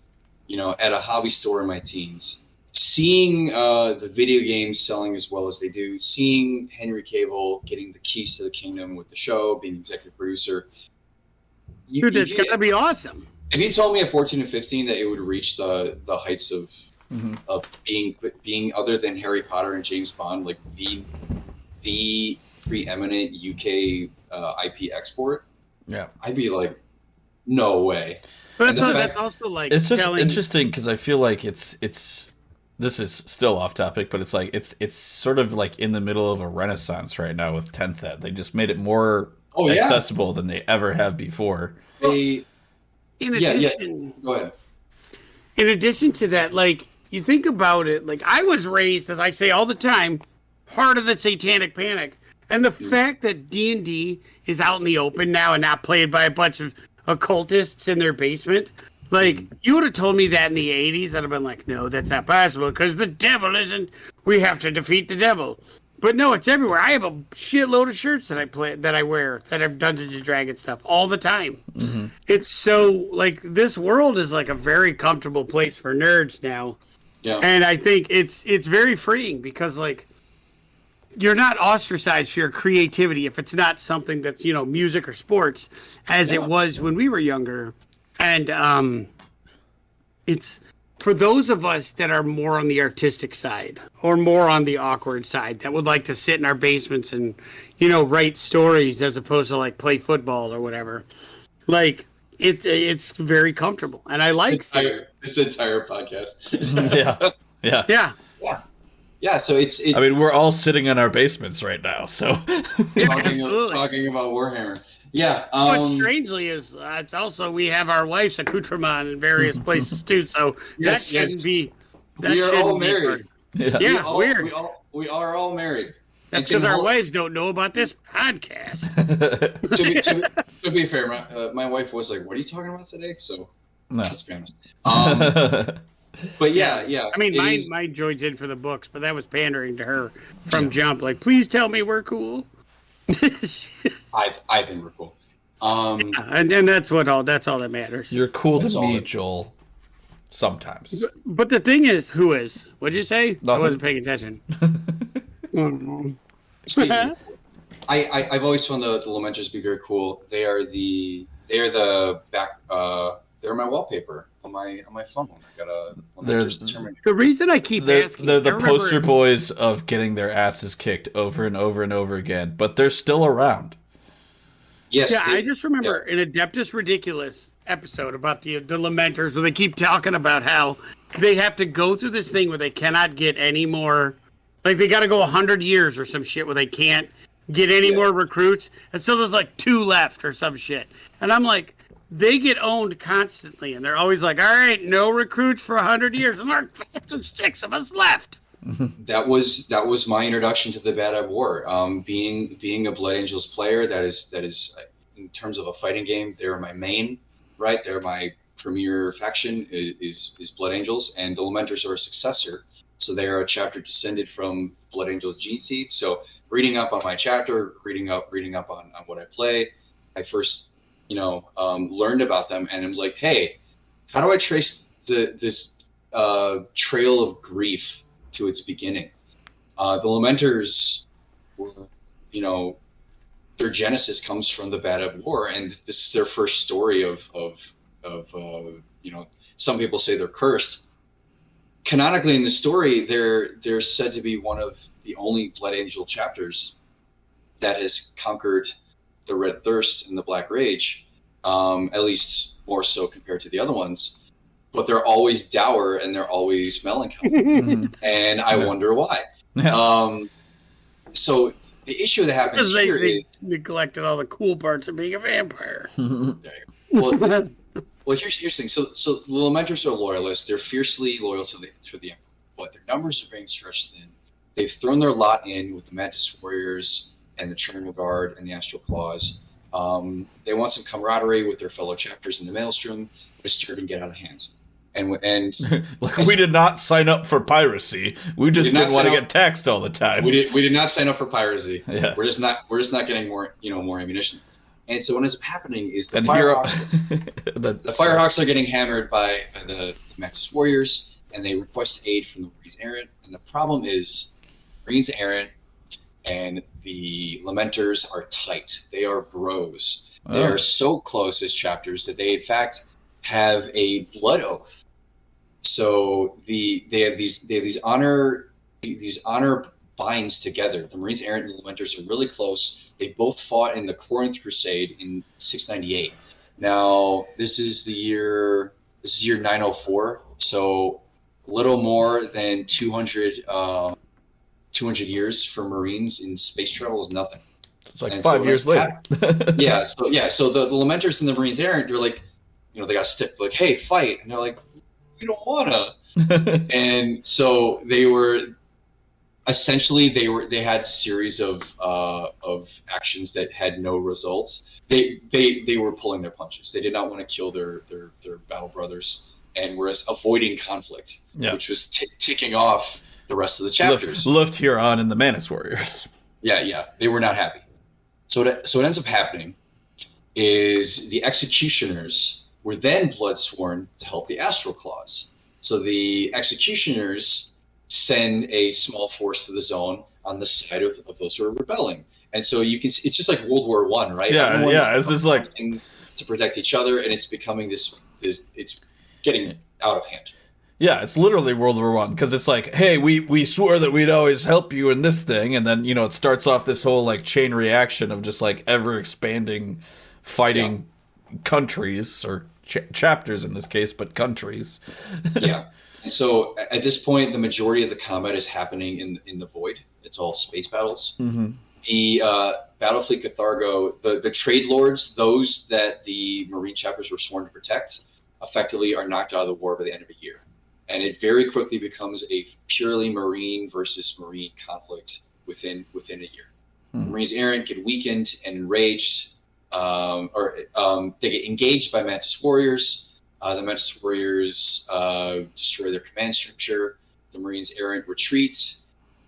S2: at a hobby store in my teens, seeing the video games selling as well as they do, seeing Henry Cavill getting the keys to the kingdom with the show, being executive producer.
S3: Dude, that's gotta be awesome.
S2: If you told me at 14 and 15 that it would reach the heights of being other than Harry Potter and James Bond, like the preeminent UK IP export, I'd be like, no way.
S3: But that's also like
S1: it's just interesting because I feel like it's this is still off topic, but it's like it's sort of like in the middle of a renaissance right now with 10th Ed. They just made it more accessible than they ever have before.
S3: In addition,
S2: Go ahead.
S3: In addition to that, like you think about it, like I was raised, as I say all the time, part of the Satanic Panic, and the fact that D&D is out in the open now and not played by a bunch of occultists in their basement. Like, you would have told me that in the 80s, I'd have been like, no, that's not possible, because the devil isn't, we have to defeat the devil. But no, it's everywhere. I have a shitload of shirts that I wear, that have Dungeons and Dragons stuff all the time. Mm-hmm. It's so, like, this world is like a very comfortable place for nerds now. Yeah. And I think it's very freeing, because, like, you're not ostracized for your creativity if it's not something that's, music or sports, as it was when we were younger. And it's for those of us that are more on the artistic side or more on the awkward side that would like to sit in our basements and, write stories as opposed to like play football or whatever. Like it's very comfortable. And I like
S2: this entire podcast.
S1: Yeah.
S2: Yeah, so it's.
S1: I mean, we're all sitting in our basements right now, so
S2: talking about Warhammer. Yeah.
S3: What strangely is it's also we have our wife's accoutrement in various places too, so that shouldn't be.
S2: We are all married.
S3: Weird.
S2: We are all married.
S3: That's because our wives don't know about this podcast.
S2: to be fair, my wife was like, "What are you talking about today?" So let's be honest. But yeah.
S3: I mean, mine joins in for the books, but that was pandering to her from jump. Like, please tell me we're cool.
S2: I think we're cool.
S3: And that's all that matters.
S1: You're cool to me, Joel. Sometimes.
S3: But the thing is, who is? What'd you say?
S1: Nothing.
S3: I wasn't paying attention.
S2: I've always found the Lamenters to be very cool. They're my wallpaper on my phone. I got a
S3: the reason I keep asking.
S1: They're the poster boys of getting their asses kicked over and over and over again, but they're still around.
S2: Yes.
S3: Yeah, I just remember an Adeptus Ridiculous episode about the Lamenters where they keep talking about how they have to go through this thing where they cannot get any more. Like they got to go 100 years or some shit where they can't get any more recruits, and so there's like 2 left or some shit, and I'm like. They get owned constantly, and they're always like, all right, no recruits for 100 years, and there are 6 of us left.
S2: That was my introduction to the Badab War. Being a Blood Angels player, that is in terms of a fighting game, they're my main, right? They're my premier faction is Blood Angels, and the Lamenters are a successor. So they are a chapter descended from Blood Angels gene seed. So reading up on my chapter, reading up on what I play, I first learned about them, and I'm like, hey, how do I trace this trail of grief to its beginning? The Lamenters were, their genesis comes from the Badab War, and this is their first story of some people say they're cursed. Canonically in the story, they're said to be one of the only Blood Angel chapters that has conquered the Red Thirst and the Black Rage, at least more so compared to the other ones. But they're always dour and they're always melancholy, and I wonder why. So the issue that happens here is
S3: neglected all the cool parts of being a vampire.
S2: Well, here's the thing. So the Lamenters are loyalists. They're fiercely loyal to the Emperor, but their numbers are being stretched thin. They've thrown their lot in with the Mantis Warriors and the Cherno Guard and the Astral Claws. They want some camaraderie with their fellow chapters in the Maelstrom, but it's starting to get out of hand. And
S1: Like, we did not sign up for piracy. We just didn't want to get taxed all the time.
S2: We did not sign up for piracy.
S1: Yeah.
S2: We're just not getting more ammunition. And so what ends up happening is the Firehawks are getting hammered by the Mantis Warriors, and they request aid from the Marines Errant. And the problem is Marines Errant and the Lamenters are tight. They are bros. Oh. They are so close as chapters that they in fact have a blood oath. So they have these honor binds together. The Marines Errant and the Lamenters are really close. They both fought in the Corinth Crusade in 698. Now this is year 904. So a little more than 200 years for Marines in space travel is nothing.
S1: It's like 5 years later.
S2: So the Lamenters and the Marines Errant, you're like, they got to stick like, hey, fight, and they're like, we don't wanna. And so they had a series of actions that had no results. They were pulling their punches. They did not want to kill their battle brothers, and were avoiding conflict, which was ticking off the rest of the chapters.
S1: Left Huron and the Mantis Warriors.
S2: Yeah, they were not happy. So what ends up happening is the Executioners were then blood sworn to help the Astral Claws. So the Executioners send a small force to the zone on the side of those who are rebelling. And so you can see, it's just like World War I, right?
S1: It's just like
S2: to protect each other, and it's becoming this it's getting out of hand.
S1: Yeah, it's literally World War I, because it's like, hey, we swore that we'd always help you in this thing, and then, it starts off this whole, like, chain reaction of just, like, ever-expanding fighting countries, or chapters in this case, but countries.
S2: Yeah, and so at this point, the majority of the combat is happening in the Void. It's all space battles.
S1: Mm-hmm.
S2: The Battlefleet Cathargo, the trade lords, those that the Marine chapters were sworn to protect, effectively are knocked out of the war by the end of a year. And it very quickly becomes a purely Marine versus Marine conflict within a year.
S1: Hmm.
S2: Marines Errant get weakened and enraged, they get engaged by Mantis Warriors. The Mantis Warriors destroy their command structure. The Marines Errant retreat.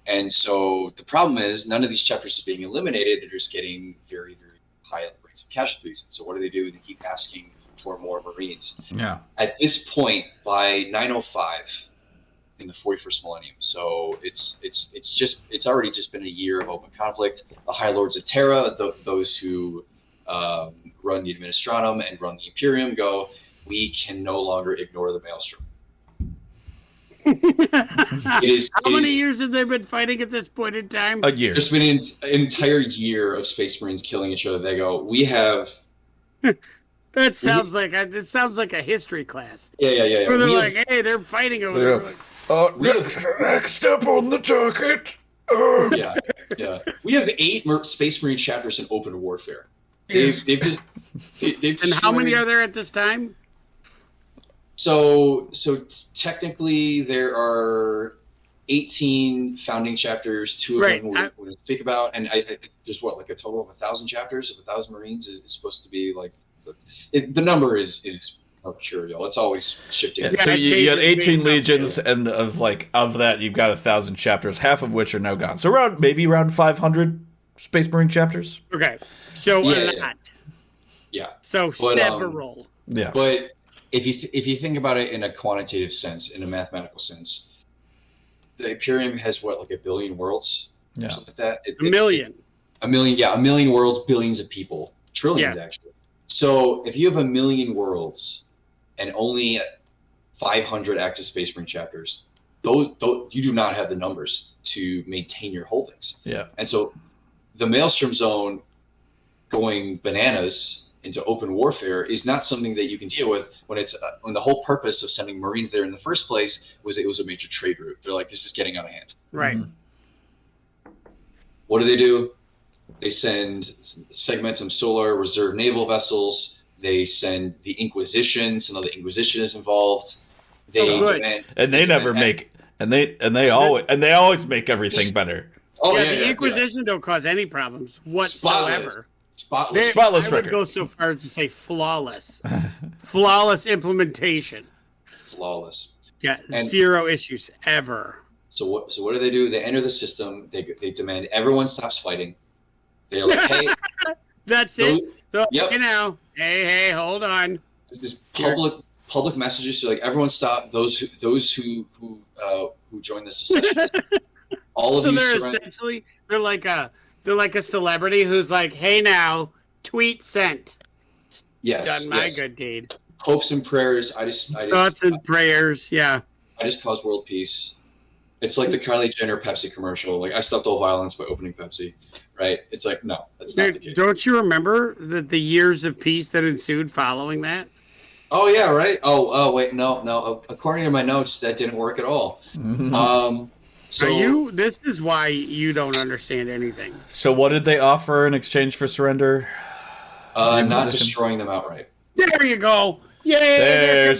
S2: And so the problem is none of these chapters is being eliminated. They're just getting very, very high rates of casualties. So what do? They keep asking for more Marines.
S1: Yeah.
S2: At this point, by 905, in the 41st millennium, so it's already just been a year of open conflict. The High Lords of Terra, those who run the Administratum and run the Imperium, go, we can no longer ignore the Maelstrom.
S3: How many years have they been fighting at this point in time?
S1: A year.
S2: There's been an entire year of Space Marines killing each other. They go, we have.
S3: That sounds like a history class.
S2: Yeah.
S3: Where they're hey, they're fighting over there.
S1: Next step on the docket.
S2: Yeah. We have 8 Space Marine chapters in open warfare.
S1: Yes.
S2: They've
S3: and how many are there at this time?
S2: So technically there are 18 founding chapters. 2 of them we speak about, and there's like a total of 1,000 chapters. 1,000 Marines is supposed to be like the number is mercurial. It's always shifting.
S1: Yeah, so you had 18 legions, and of that you've got 1,000 chapters, half of which are now gone. So around 500 Space Marine chapters.
S3: Okay, so a lot.
S2: Yeah.
S3: So several.
S1: Yeah.
S2: But if you think about it in a quantitative sense, in a mathematical sense, the Imperium has like 1 billion worlds,
S1: yeah,
S2: something like that.
S3: A million,
S2: yeah, 1 million worlds, billions of people, trillions actually. So if you have 1 million worlds and only 500 active Space Marine chapters, you do not have the numbers to maintain your holdings.
S1: Yeah,
S2: and so the Maelstrom Zone going bananas into open warfare is not something that you can deal with when the whole purpose of sending Marines there in the first place was it was a major trade route. They're like, this is getting out of hand.
S3: Right.
S2: Mm-hmm. What do? They send Segmentum Solar reserve naval vessels. They send the Inquisition, so now the Inquisition is involved. They
S1: always make everything better.
S3: The Inquisition don't cause any problems whatsoever.
S2: Spotless.
S1: Spotless
S3: I would
S1: record.
S3: go so far as to say flawless. Flawless implementation.
S2: Flawless.
S3: Yeah,
S2: And-
S3: 0 issues ever.
S2: So what do? They enter the system. They demand everyone stops fighting. They're like, hey,
S3: That's it. So,
S2: Yep.
S3: You know, hey, hold on.
S2: this public messages to like everyone stop. Those who join this secession. All of
S3: So
S2: you
S3: they're
S2: surrender.
S3: essentially they're like a celebrity who's like, hey now, tweet sent.
S2: Yes,
S3: Done my
S2: yes.
S3: good deed.
S2: Hopes and prayers. I just
S3: Thoughts and prayers. Yeah.
S2: I just cause world peace. It's like the Kylie Jenner Pepsi commercial. Like I stopped all violence by opening Pepsi, right? It's like no, that's not the
S3: Dude,
S2: case.
S3: don't you remember the years of peace that ensued following that?
S2: Oh yeah, right. Oh wait, no. According to my notes, that didn't work at all. So
S3: Are you? This is why you don't understand anything.
S1: So what did they offer in exchange for surrender?
S2: not
S1: Inquisition?
S2: destroying them outright.
S3: There you go. Yay!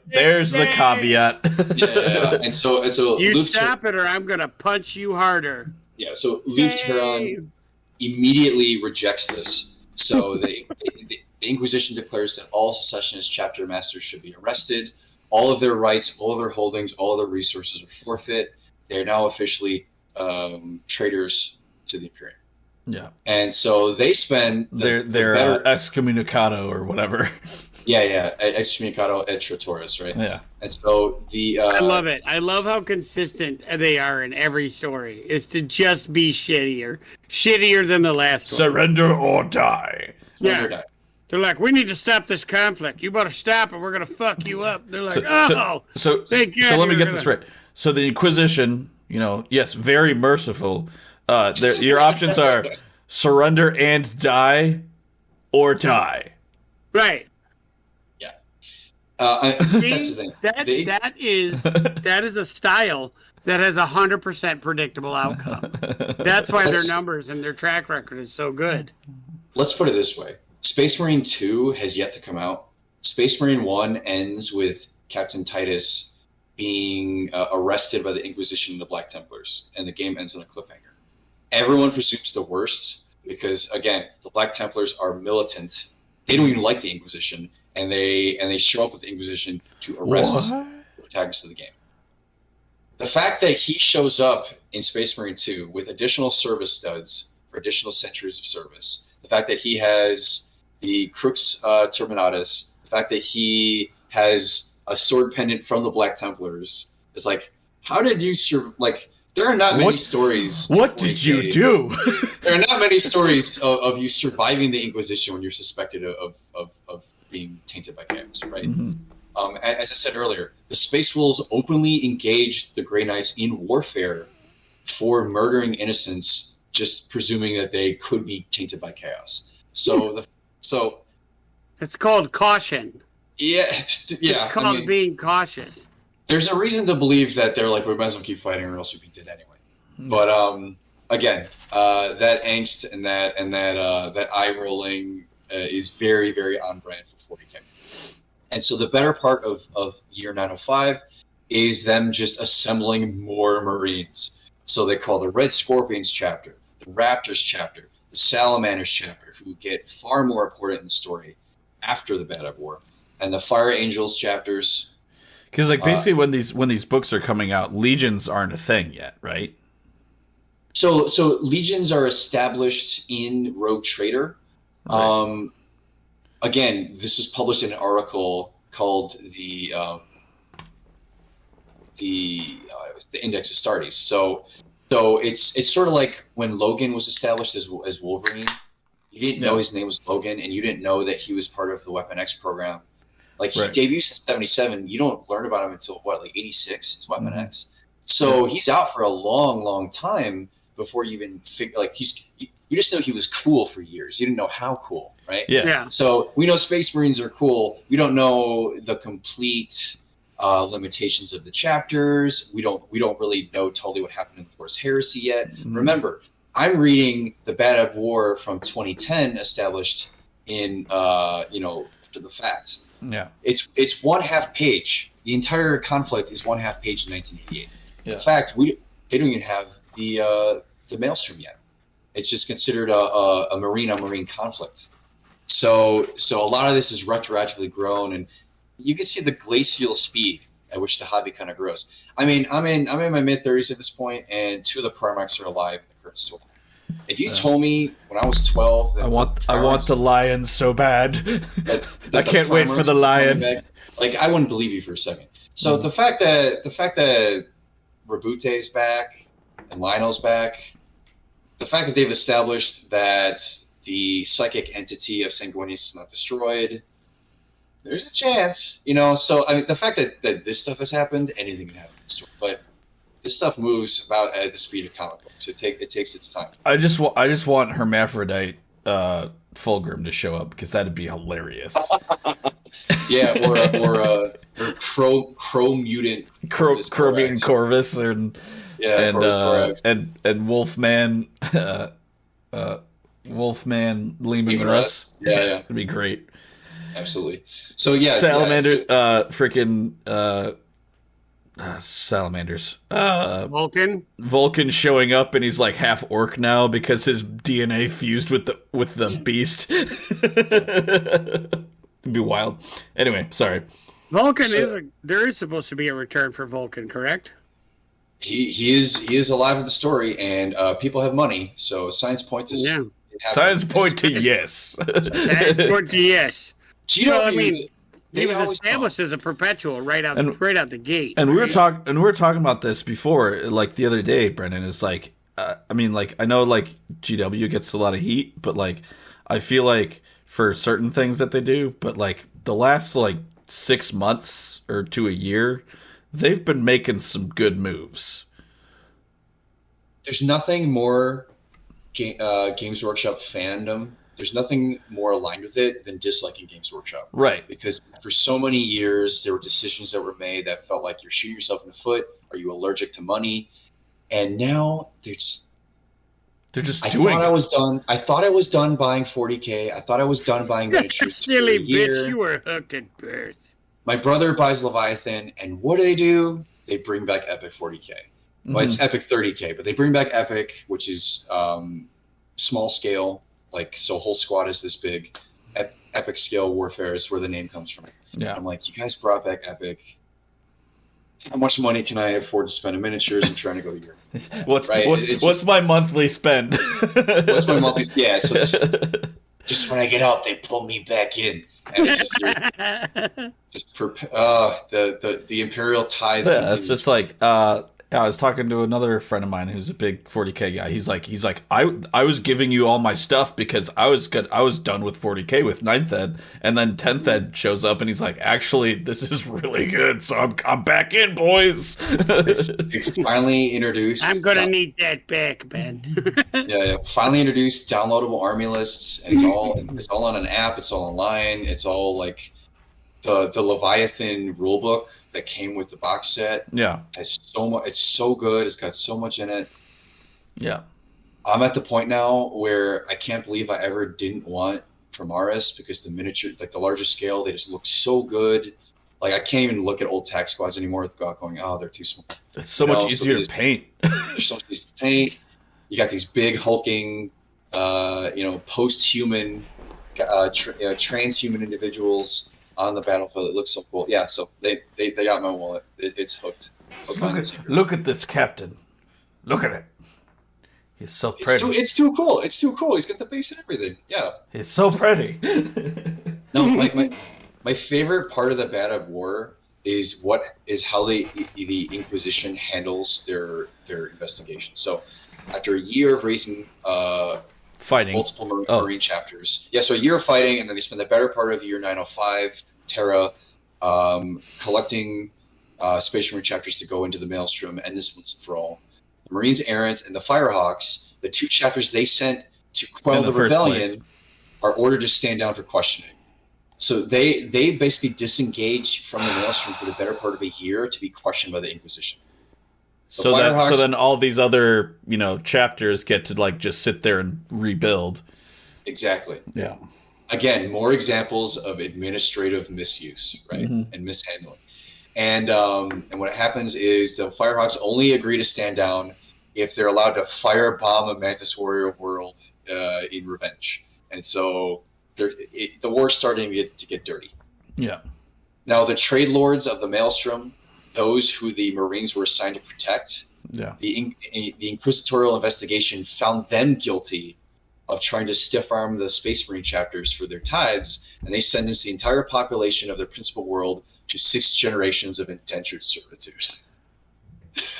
S1: There's the caveat.
S2: Yeah. And so
S3: You
S2: Luke
S3: stop it, or I'm gonna punch you harder.
S2: Yeah. So Luke
S3: Yay.
S2: Terran immediately rejects this. So the Inquisition declares that all secessionist chapter masters should be arrested. All of their rights, all of their holdings, all of their resources are forfeit. They are now officially traitors to the Imperium.
S1: Yeah,
S2: And so they spend
S1: they're excommunicado or whatever.
S2: excommunicado et traitores, right?
S1: Yeah,
S2: And so
S3: I love it. I love how consistent they are in every story. Is to just be shittier than the last one.
S1: surrender or die.
S3: Yeah. They're like, we need to stop this conflict. You better stop, or we're gonna fuck you up. They're like,
S1: So
S3: thank God
S1: let me
S3: you're
S1: get this
S3: gonna-
S1: right. So the Inquisition, yes, very merciful. Your options are surrender and die, or die.
S3: right.
S2: That's the thing.
S3: That is a style that has 100% predictable outcome. That's why their numbers and their track record is so good.
S2: Let's put it this way. Space Marine 2 has yet to come out. Space Marine 1 ends with Captain Titus being arrested by the Inquisition and the Black Templars, and the game ends on a cliffhanger. Everyone presumes the worst because, again, the Black Templars are militant. They don't even like the Inquisition, and they show up with the Inquisition to arrest the protagonist of the game. The fact that he shows up in Space Marine 2 with additional service studs for additional centuries of service, the fact that he has the Crux Terminatus, the fact that he has a sword pendant from the Black Templars, is like, how did you there are not many stories.
S1: What did you do?
S2: There are not many stories of you surviving the Inquisition when you're suspected of being tainted by chaos, right?
S1: Mm-hmm.
S2: As I said earlier, the Space Wolves openly engaged the Grey Knights in warfare for murdering innocents, just presuming that they could be tainted by chaos. So
S3: It's called caution. It's called being cautious.
S2: There's a reason to believe that they're like, we might as well keep fighting or else we'd be dead anyway. But again, that angst and that eye rolling is very, very on brand for 40K. And so the better part of year 905 is them just assembling more Marines. So they call the Red Scorpions chapter, the Raptors chapter, the Salamanders chapter, who get far more important in the story after the Badab War, and the Fire Angels chapters.
S1: Because basically, when these books are coming out, legions aren't a thing yet, right?
S2: So legions are established in Rogue Trader. Right. Again, this was published in an article called the Index Astartes. So it's sort of like when Logan was established as Wolverine. You didn't know his name was Logan, and you didn't know that he was part of the Weapon X program. Like, he debuts in 77. You don't learn about him until, 86? It's Weapon X. So he's out for a long, long time before you even figure, you just know he was cool for years. You didn't know how cool, right?
S3: Yeah.
S2: So we know Space Marines are cool. We don't know the complete limitations of the chapters. We don't really know totally what happened in the Horus Heresy yet. Mm-hmm. Remember, I'm reading the Badab War from 2010, established in after the facts.
S1: Yeah.
S2: It's 1/2 page. The entire conflict is 1/2 page in 1988.
S1: Yeah.
S2: In fact, they don't even have the Maelstrom yet. It's just considered a marine-on-marine conflict. So a lot of this is retroactively grown, and you can see the glacial speed at which the hobby kind of grows. I mean, I'm in my mid-30s at this point, and 2 of the Primarchs are alive in the current story. If you told me when I was 12 that
S1: I want the lion so bad.
S2: that
S1: I can't wait for the lion.
S2: back, like, I wouldn't believe you for a second. So the fact that Rabute is back and Lionel's back, the fact that they've established that the psychic entity of Sanguinius is not destroyed, there's a chance, you know. So I mean, the fact that this stuff has happened, anything can happen in the story. But this stuff moves about at the speed of comic books. It takes its time.
S1: I just want Hermaphrodite Fulgrim to show up because that'd be hilarious.
S2: Yeah, or crow mutant
S1: Corvus and Wolfman Wolfman Lehman Russ.
S2: Yeah,
S1: it'd be great.
S2: Absolutely. So yeah,
S1: Salamander, salamanders. Vulcan showing up and he's like half orc now because his DNA fused with the beast. It'd be wild. Anyway, sorry.
S3: Vulcan there is supposed to be a return for Vulcan, correct?
S2: He is alive in the story, and people have money, so signs point to
S1: Signs point to yes.
S3: Signs point to yes.
S2: Well,
S3: I mean, he was established as a perpetual right out the gate.
S1: And we were talking about this before, like the other day, Brendan. Is like, I mean, like I know like GW gets a lot of heat, but like I feel like for certain things that they do, but like the last like 6 months or to a year, they've been making some good moves.
S2: There's nothing more Games Workshop fandom. There's nothing more aligned with it than disliking Games Workshop.
S1: Right.
S2: Because for so many years, there were decisions that were made that felt like you're shooting yourself in the foot. Are you allergic to money? And now they're just doing it. I thought I was done buying 40K. I thought I was done buying miniatures.
S3: Silly bitch, you were hooked at birth.
S2: My brother buys Leviathan, and what do? They bring back Epic 40K. Well, it's Epic 30K, but they bring back Epic, which is small scale. Like, so whole squad is this big. Epic scale warfare is where the name comes from.
S1: Yeah.
S2: I'm like, you guys brought back Epic. How much money can I afford to spend in miniatures? I'm trying to go a year.
S1: What's my monthly spend?
S2: What's my monthly? Yeah. So just when I get out, they pull me back in, and it's just the Imperial tithe.
S1: Yeah, it's just like I was talking to another friend of mine who's a big 40K guy. He's like, I was giving you all my stuff because I was done with 40K with 9th Ed, and then 10th Ed shows up and he's like, actually, this is really good, so I'm back in, boys.
S2: They finally introduced.
S3: I'm gonna need that back, Ben.
S2: yeah. Finally introduced downloadable army lists, and it's all on an app. It's all online. It's all like the Leviathan rulebook that came with the box set.
S1: Yeah,
S2: has so much. It's so good. It's got so much in it.
S1: Yeah,
S2: I'm at the point now where I can't believe I ever didn't want Primaris because the miniature, like the larger scale, they just look so good. Like I can't even look at old tax squads anymore without going, oh, they're too small.
S1: It's so much easier to paint.
S2: There's so much easier to paint. You got these big hulking, post-human, transhuman individuals on the battlefield. It looks so cool. Yeah, so they got my wallet. It's hooked.
S1: Look at this captain. Look at it. He's so pretty.
S2: It's too cool. It's too cool. He's got the base and everything. Yeah.
S1: He's so pretty.
S2: No, my favorite part of the Badab War is how the Inquisition handles their investigation. So after a year of raising
S1: fighting
S2: multiple Marine chapters. Yeah, so a year of fighting, and then they spend the better part of the year 905 Terra collecting Space Marine chapters to go into the Maelstrom and this once and for all. The Marines Errant and the Firehawks, the 2 chapters they sent to quell the rebellion, are ordered to stand down for questioning. So they basically disengage from the Maelstrom for the better part of a year to be questioned by the Inquisition.
S1: So then all these other, chapters get to like just sit there and rebuild.
S2: Exactly.
S1: Yeah.
S2: Again, more examples of administrative misuse, right? Mm-hmm. And mishandling. And what happens is the Firehawks only agree to stand down if they're allowed to firebomb a Mantis Warrior world in revenge. And so the war's starting to get dirty.
S1: Yeah.
S2: Now, the trade lords of the Maelstrom, those who the Marines were assigned to protect, the inquisitorial investigation found them guilty of trying to stiff-arm the Space Marine chapters for their tithes, and they sentenced the entire population of their principal world to 6 generations of indentured servitude.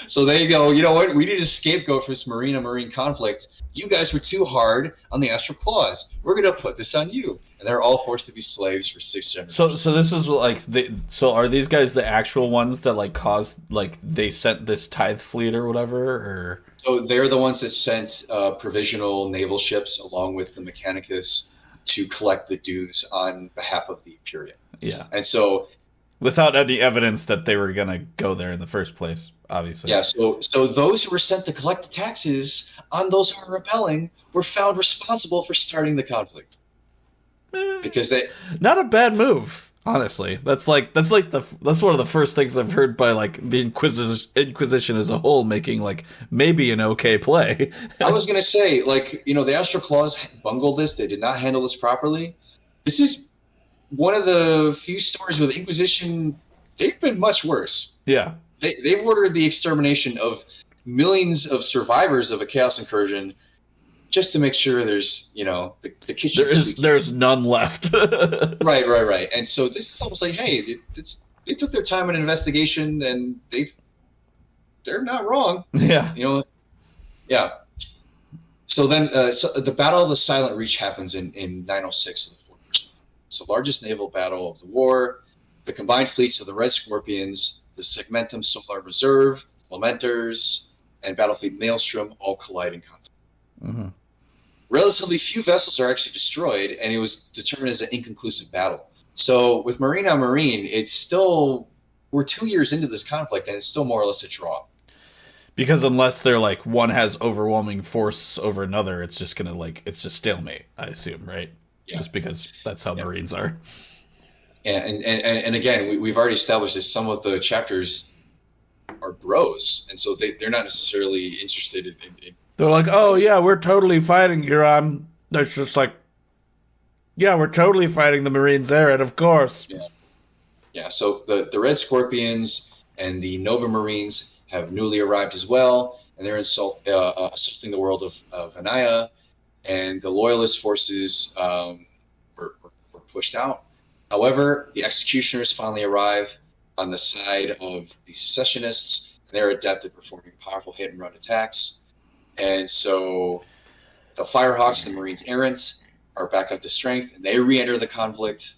S2: So there you go. You know what? We need a scapegoat for this Marine conflict. You guys were too hard on the Astral Claws. We're going to put this on you. And they're all forced to be slaves for 6 generations.
S1: So this is like so are these guys the actual ones that like caused like they sent this tithe fleet or whatever, or
S2: so they're the ones that sent provisional naval ships along with the Mechanicus to collect the dues on behalf of the Imperium.
S1: Yeah.
S2: And so
S1: without any evidence that they were going to go there in the first place, obviously.
S2: Yeah, so those who were sent to collect the taxes on those who were rebelling were found responsible for starting the conflict. Because they
S1: not a bad move, honestly. That's one of the first things I've heard by like the Inquisition as a whole making like maybe an okay play.
S2: I was gonna say, like, you know, the Astral Claws bungled this. They did not handle this properly. This is one of the few stories where the Inquisition, they've been much worse.
S1: Yeah.
S2: They've ordered the extermination of millions of survivors of a Chaos incursion just to make sure there's, you know, the kitchen.
S1: There's none left.
S2: Right. And so this is almost like, hey, they took their time in an investigation and they're not wrong.
S1: Yeah.
S2: You know, yeah. So then so the Battle of the Silent Reach happens in 906 of the 40th. It's the largest naval battle of the war. The combined fleets of the Red Scorpions, the Segmentum Solar Reserve, Lamenters, and Battlefleet Maelstrom all collide in conflict.
S1: Mm-hmm.
S2: Relatively few vessels are actually destroyed, and it was determined as an inconclusive battle. So with Marine on Marine, it's still, we're 2 years into this conflict, and it's still more or less a draw.
S1: Because unless they're like one has overwhelming force over another, it's just gonna like it's just stalemate, I assume, right? Yeah. Just because that's how Marines are.
S2: Yeah, and again, we've already established that some of the chapters are bros, and so they're not necessarily interested in
S1: they're like, oh yeah, we're totally fighting Huron. There's just like, yeah, we're totally fighting the Marines there, and of course.
S2: Yeah. So the Red Scorpions and the Nova Marines have newly arrived as well, and they're assaulting the world of Anaya, and the Loyalist forces were pushed out. However, the Executioners finally arrive on the side of the Secessionists, and they're adept at performing powerful hit-and-run attacks. And so the Firehawks and the Marines Errant are back up to strength, and they re-enter the conflict.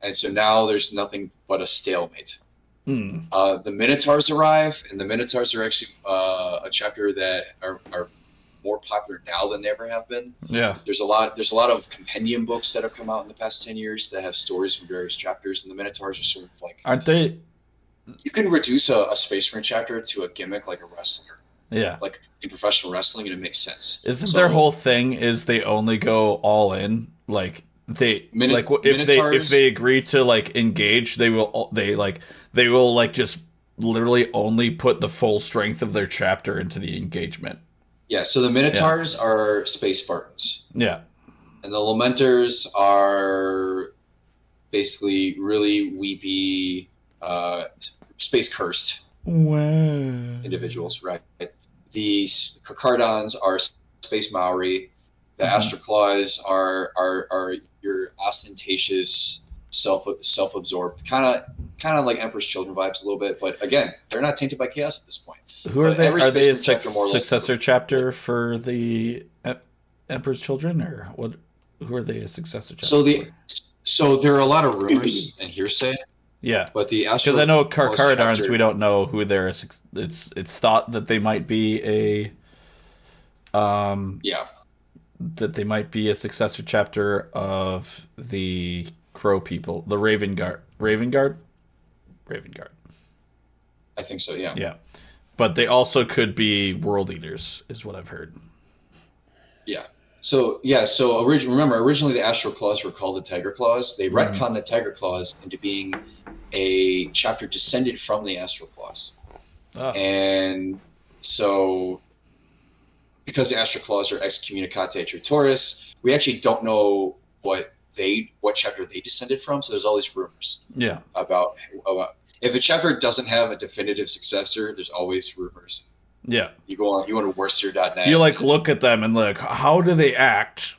S2: And so now there's nothing but a stalemate. The Minotaurs arrive, and the Minotaurs are actually a chapter that are more popular now than they ever have been.
S1: Yeah.
S2: There's a lot of compendium books that have come out in the past 10 years that have stories from various chapters, and the Minotaurs are sort of like...
S1: Aren't they...
S2: You can reduce a Space Marine chapter to a gimmick like a wrestler.
S1: Yeah.
S2: Like in professional wrestling, and it makes sense.
S1: Isn't their whole thing is they only go all in? Like they if they agree to like engage, they will just literally only put the full strength of their chapter into the engagement.
S2: Yeah, so the Minotaurs are Space Spartans.
S1: Yeah.
S2: And the Lamenters are basically really weepy, space cursed individuals, right? The Kakardons are Space Maori. The Astral Claws are your ostentatious, self-absorbed, kind of like Emperor's Children vibes a little bit. But again, they're not tainted by chaos at this point.
S1: Who are they? Are they a successor chapter for the Emperor's Children, or what? Who are they a successor chapter?
S2: So there are a lot of rumors and hearsay.
S1: Yeah,
S2: but the Astral,
S1: because I know Karkaradons, we don't know who they're. It's thought that they might be a that they might be a successor chapter of the Crow people, the Raven Guard.
S2: I think so. Yeah.
S1: Yeah, but they also could be World Eaters, is what I've heard.
S2: Yeah. So originally the Astral Claws were called the Tiger Claws. They retconned the Tiger Claws into being a chapter descended from the Astral Claws. Oh. And so because the Astroclaws are excommunicate territoris, we actually don't know what chapter they descended from. So there's all these rumors.
S1: Yeah.
S2: About if a chapter doesn't have a definitive successor, there's always rumors.
S1: Yeah.
S2: You go to Worcester.net.
S1: You like look at them and like, how do they act?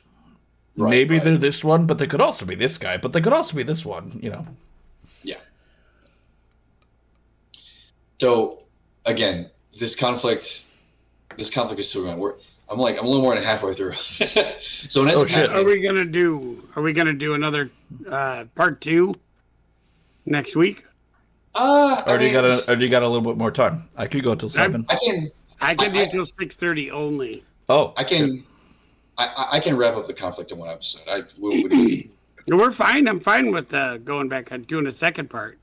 S2: Right,
S1: Maybe
S2: right.
S1: they're this one, but they could also be this guy, but they could also be this one, you know.
S2: Yeah. So again, this conflict is still going. I'm a little more than halfway through. So when
S1: shit.
S3: Are we gonna do another part 2 next week?
S1: Or do you got a little bit more time? I could go till 7.
S3: I can do till 6:30 only.
S1: Oh,
S2: I can wrap up the conflict in one episode.
S3: We're fine. I'm fine with going back and doing a second part.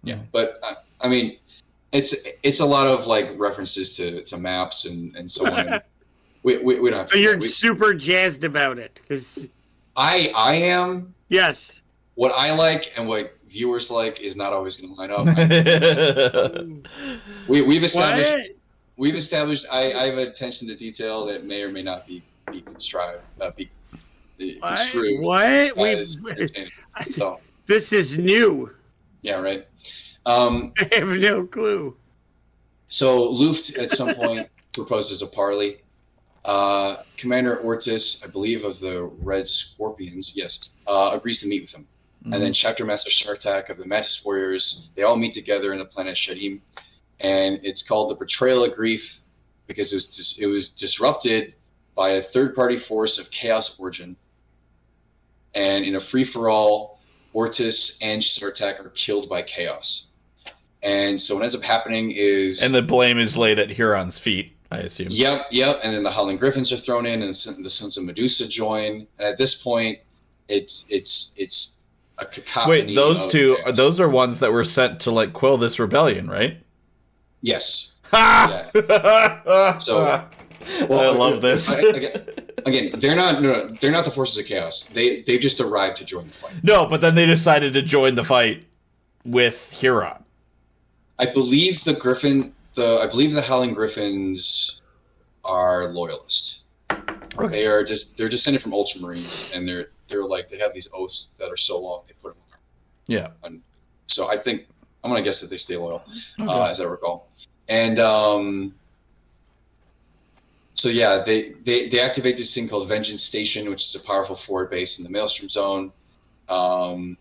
S2: Yeah, but I mean, it's a lot of like references to maps and so on. We don't have
S3: so
S2: to,
S3: you're
S2: we,
S3: super jazzed about it, because
S2: I am.
S3: yes,
S2: What I like and what viewers like is not always going to line up. We've established. I have attention to detail that may or may not be construed.
S3: What?
S2: So
S3: This is new.
S2: yeah, right.
S3: I have no clue.
S2: So Luft at some point proposes a parley. Commander Ortis, I believe of the Red Scorpions, yes, agrees to meet with him. Mm-hmm. And then Chapter Master Sartak of the Mantis Warriors, they all meet together in the planet Shadim. And it's called the Betrayal of Grief because it was disrupted by a third-party force of chaos origin. And in a free-for-all, Ortis and Sartak are killed by chaos. And so what ends up happening is...
S1: And the blame is laid at Huron's feet, I assume.
S2: Yep. And then the Howling Griffins are thrown in, and the Sons of Medusa join. And at this point, it's a cacophony.
S1: Wait, those two,
S2: chaos.
S1: those are ones that were sent to like quell this rebellion, right?
S2: Yes.
S1: Ha!
S2: Yeah. So,
S1: I love this.
S2: Again, they're not the forces of chaos. They've just arrived to join the fight.
S1: No, but then they decided to join the fight with Huron.
S2: I believe the Howling Griffins are loyalists.
S1: Okay.
S2: They're descended from Ultramarines, and they're like they have these oaths that are so long they put them on.
S1: Yeah.
S2: And so I think I'm gonna guess that they stay loyal,
S1: Okay.
S2: as I recall. And so yeah, they activate this thing called Vengeance Station, which is a powerful forward base in the Maelstrom Zone. The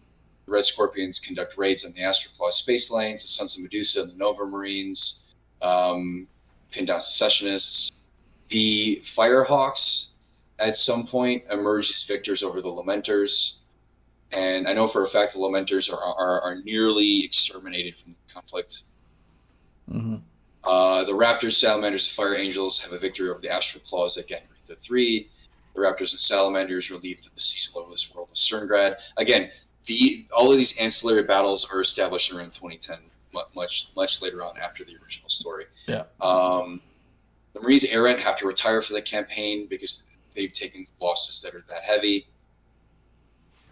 S2: Red Scorpions conduct raids on the Astroclaw space lanes, the Sons of Medusa and the Nova Marines pin down secessionists. The Firehawks at some point emerge as victors over the Lamenters. And I know for a fact the Lamenters are nearly exterminated from the conflict.
S1: Mm-hmm.
S2: The Raptors, Salamanders, and Fire Angels have a victory over the Astroclaws at Gangreth III. The Raptors and Salamanders relieve the besieged loveless world of Cerngrad. Again, all of these ancillary battles are established around 2010, much later on after the original story.
S1: Yeah.
S2: The Marines Errant have to retire for the campaign because they've taken losses that are that heavy.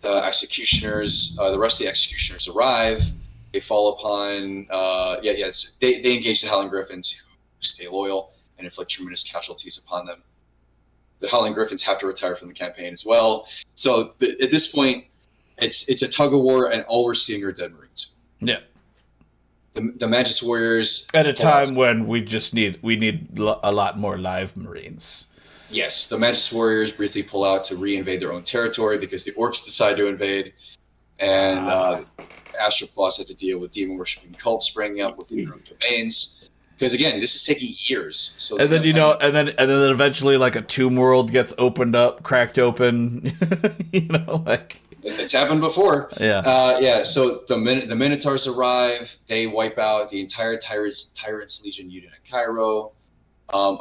S2: The Executioners, the rest of the Executioners arrive. They fall upon, they engage the Howling Griffins, who stay loyal and inflict tremendous casualties upon them. The Howling Griffins have to retire from the campaign as well. So at this point, it's a tug of war, and all we're seeing are dead Marines.
S1: Yeah.
S2: The Mantis Warriors
S1: at a time when we need a lot more live Marines.
S2: Yes, the Mantis Warriors briefly pull out to re-invade their own territory because the Orcs decide to invade, and Astroclaws had to deal with demon-worshipping cults springing up within their own domains. Because again, this is taking years. So
S1: and then and then eventually, like a tomb world gets opened up, cracked open. Like
S2: it's happened before.
S1: Yeah.
S2: So the Minotaurs arrive. They wipe out the entire Tyrants Legion unit at Cairo.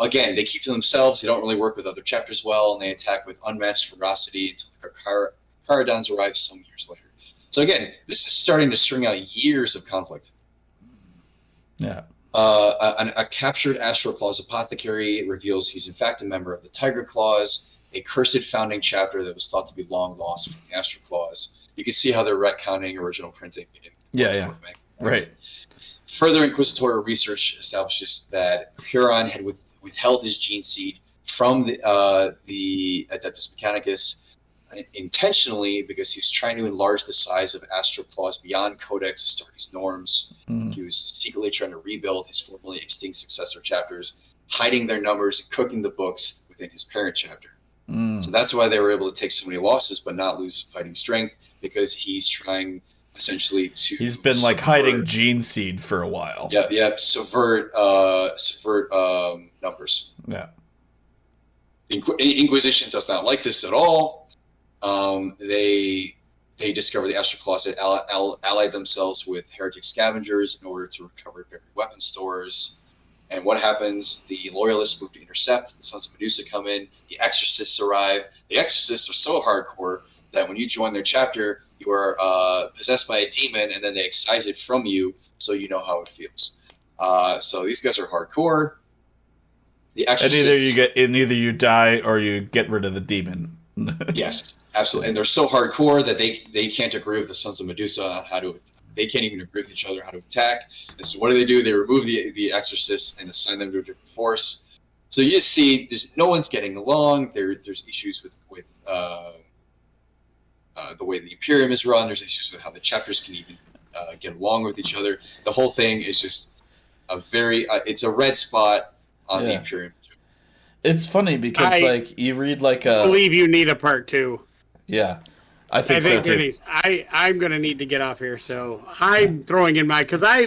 S2: Again, they keep to themselves. They don't really work with other chapters well, and they attack with unmatched ferocity until the Caradons arrive some years later. So again, this is starting to string out years of conflict.
S1: Yeah.
S2: A captured Astroclaws apothecary reveals he's in fact a member of the Tiger Claws, a cursed founding chapter that was thought to be long lost from the Astroclaws. You can see how they're retconning original printing.
S1: Yeah. Right.
S2: Further inquisitorial research establishes that Huron had withheld his gene seed from the Adeptus Mechanicus intentionally because he was trying to enlarge the size of Astroclaws beyond Codex Astartes norms. He was secretly trying to rebuild his formerly extinct successor chapters, hiding their numbers and cooking the books within his parent chapter. So that's why they were able to take so many losses but not lose fighting strength, because he's trying essentially to...
S1: He's been like hiding Gene Seed for a while.
S2: Subvert numbers.
S1: Yeah.
S2: Inquisition does not like this at all. They discover the Astroclaws had allied themselves with heretic scavengers in order to recover buried weapon stores. And what happens? The Loyalists move to intercept. The Sons of Medusa come in. The Exorcists arrive. The Exorcists are so hardcore that when you join their chapter, you are possessed by a demon, and then they excise it from you, so you know how it feels. So these guys are hardcore. The Exorcists,
S1: and either you die or you get rid of the demon.
S2: Yes, absolutely. And they're so hardcore that they can't agree with the Sons of Medusa on how to. They can't even agree with each other how to attack. And so what do? They remove the Exorcists and assign them to a different force. So you just see no one's getting along. There's issues with the way the Imperium is run. There's issues with how the chapters can even get along with each other. The whole thing is just it's a red spot on the Imperium.
S1: It's funny because you read
S3: I believe you need a part 2.
S1: Yeah. I think so too.
S3: I'm going to need to get off here, so I'm throwing in because I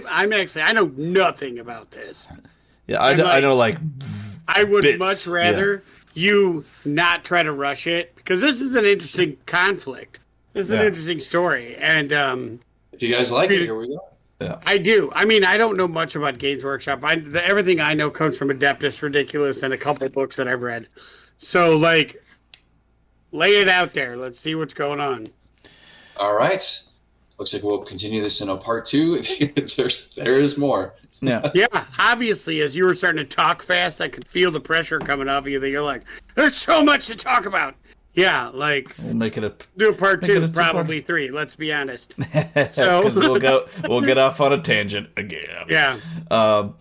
S3: know nothing about this.
S1: Yeah, I know
S3: I would
S1: bits.
S3: much rather you not try to rush it, because this is an interesting conflict. This is an interesting story, and
S2: if you guys like it, here we go.
S1: Yeah.
S3: I do. I mean, I don't know much about Games Workshop. Everything I know comes from Adeptus Ridiculous and a couple of books that I've read. So, lay it out there. Let's see what's going on.
S2: All right. Looks like we'll continue this in a part 2. There is more.
S1: Yeah.
S3: Yeah. Obviously, as you were starting to talk fast, I could feel the pressure coming off of you. That you're like, there's so much to talk about. Yeah,
S1: we'll make it
S3: do a part 2, probably 3. Let's be honest. So
S1: we'll get off on a tangent again.
S3: Yeah.
S1: Well,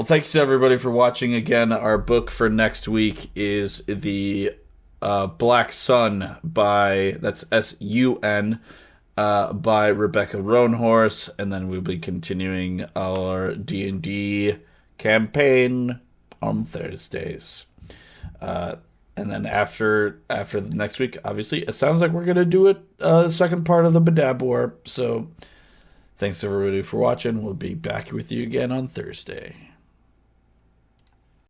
S1: thanks to everybody for watching again. Our book for next week is the Black Sun that's SUN by Rebecca Roanhorse, and then we'll be continuing our D&D campaign on Thursdays. And then after the next week, obviously, it sounds like we're going to do the second part of the Badab War. So thanks everybody for watching. We'll be back with you again on Thursday.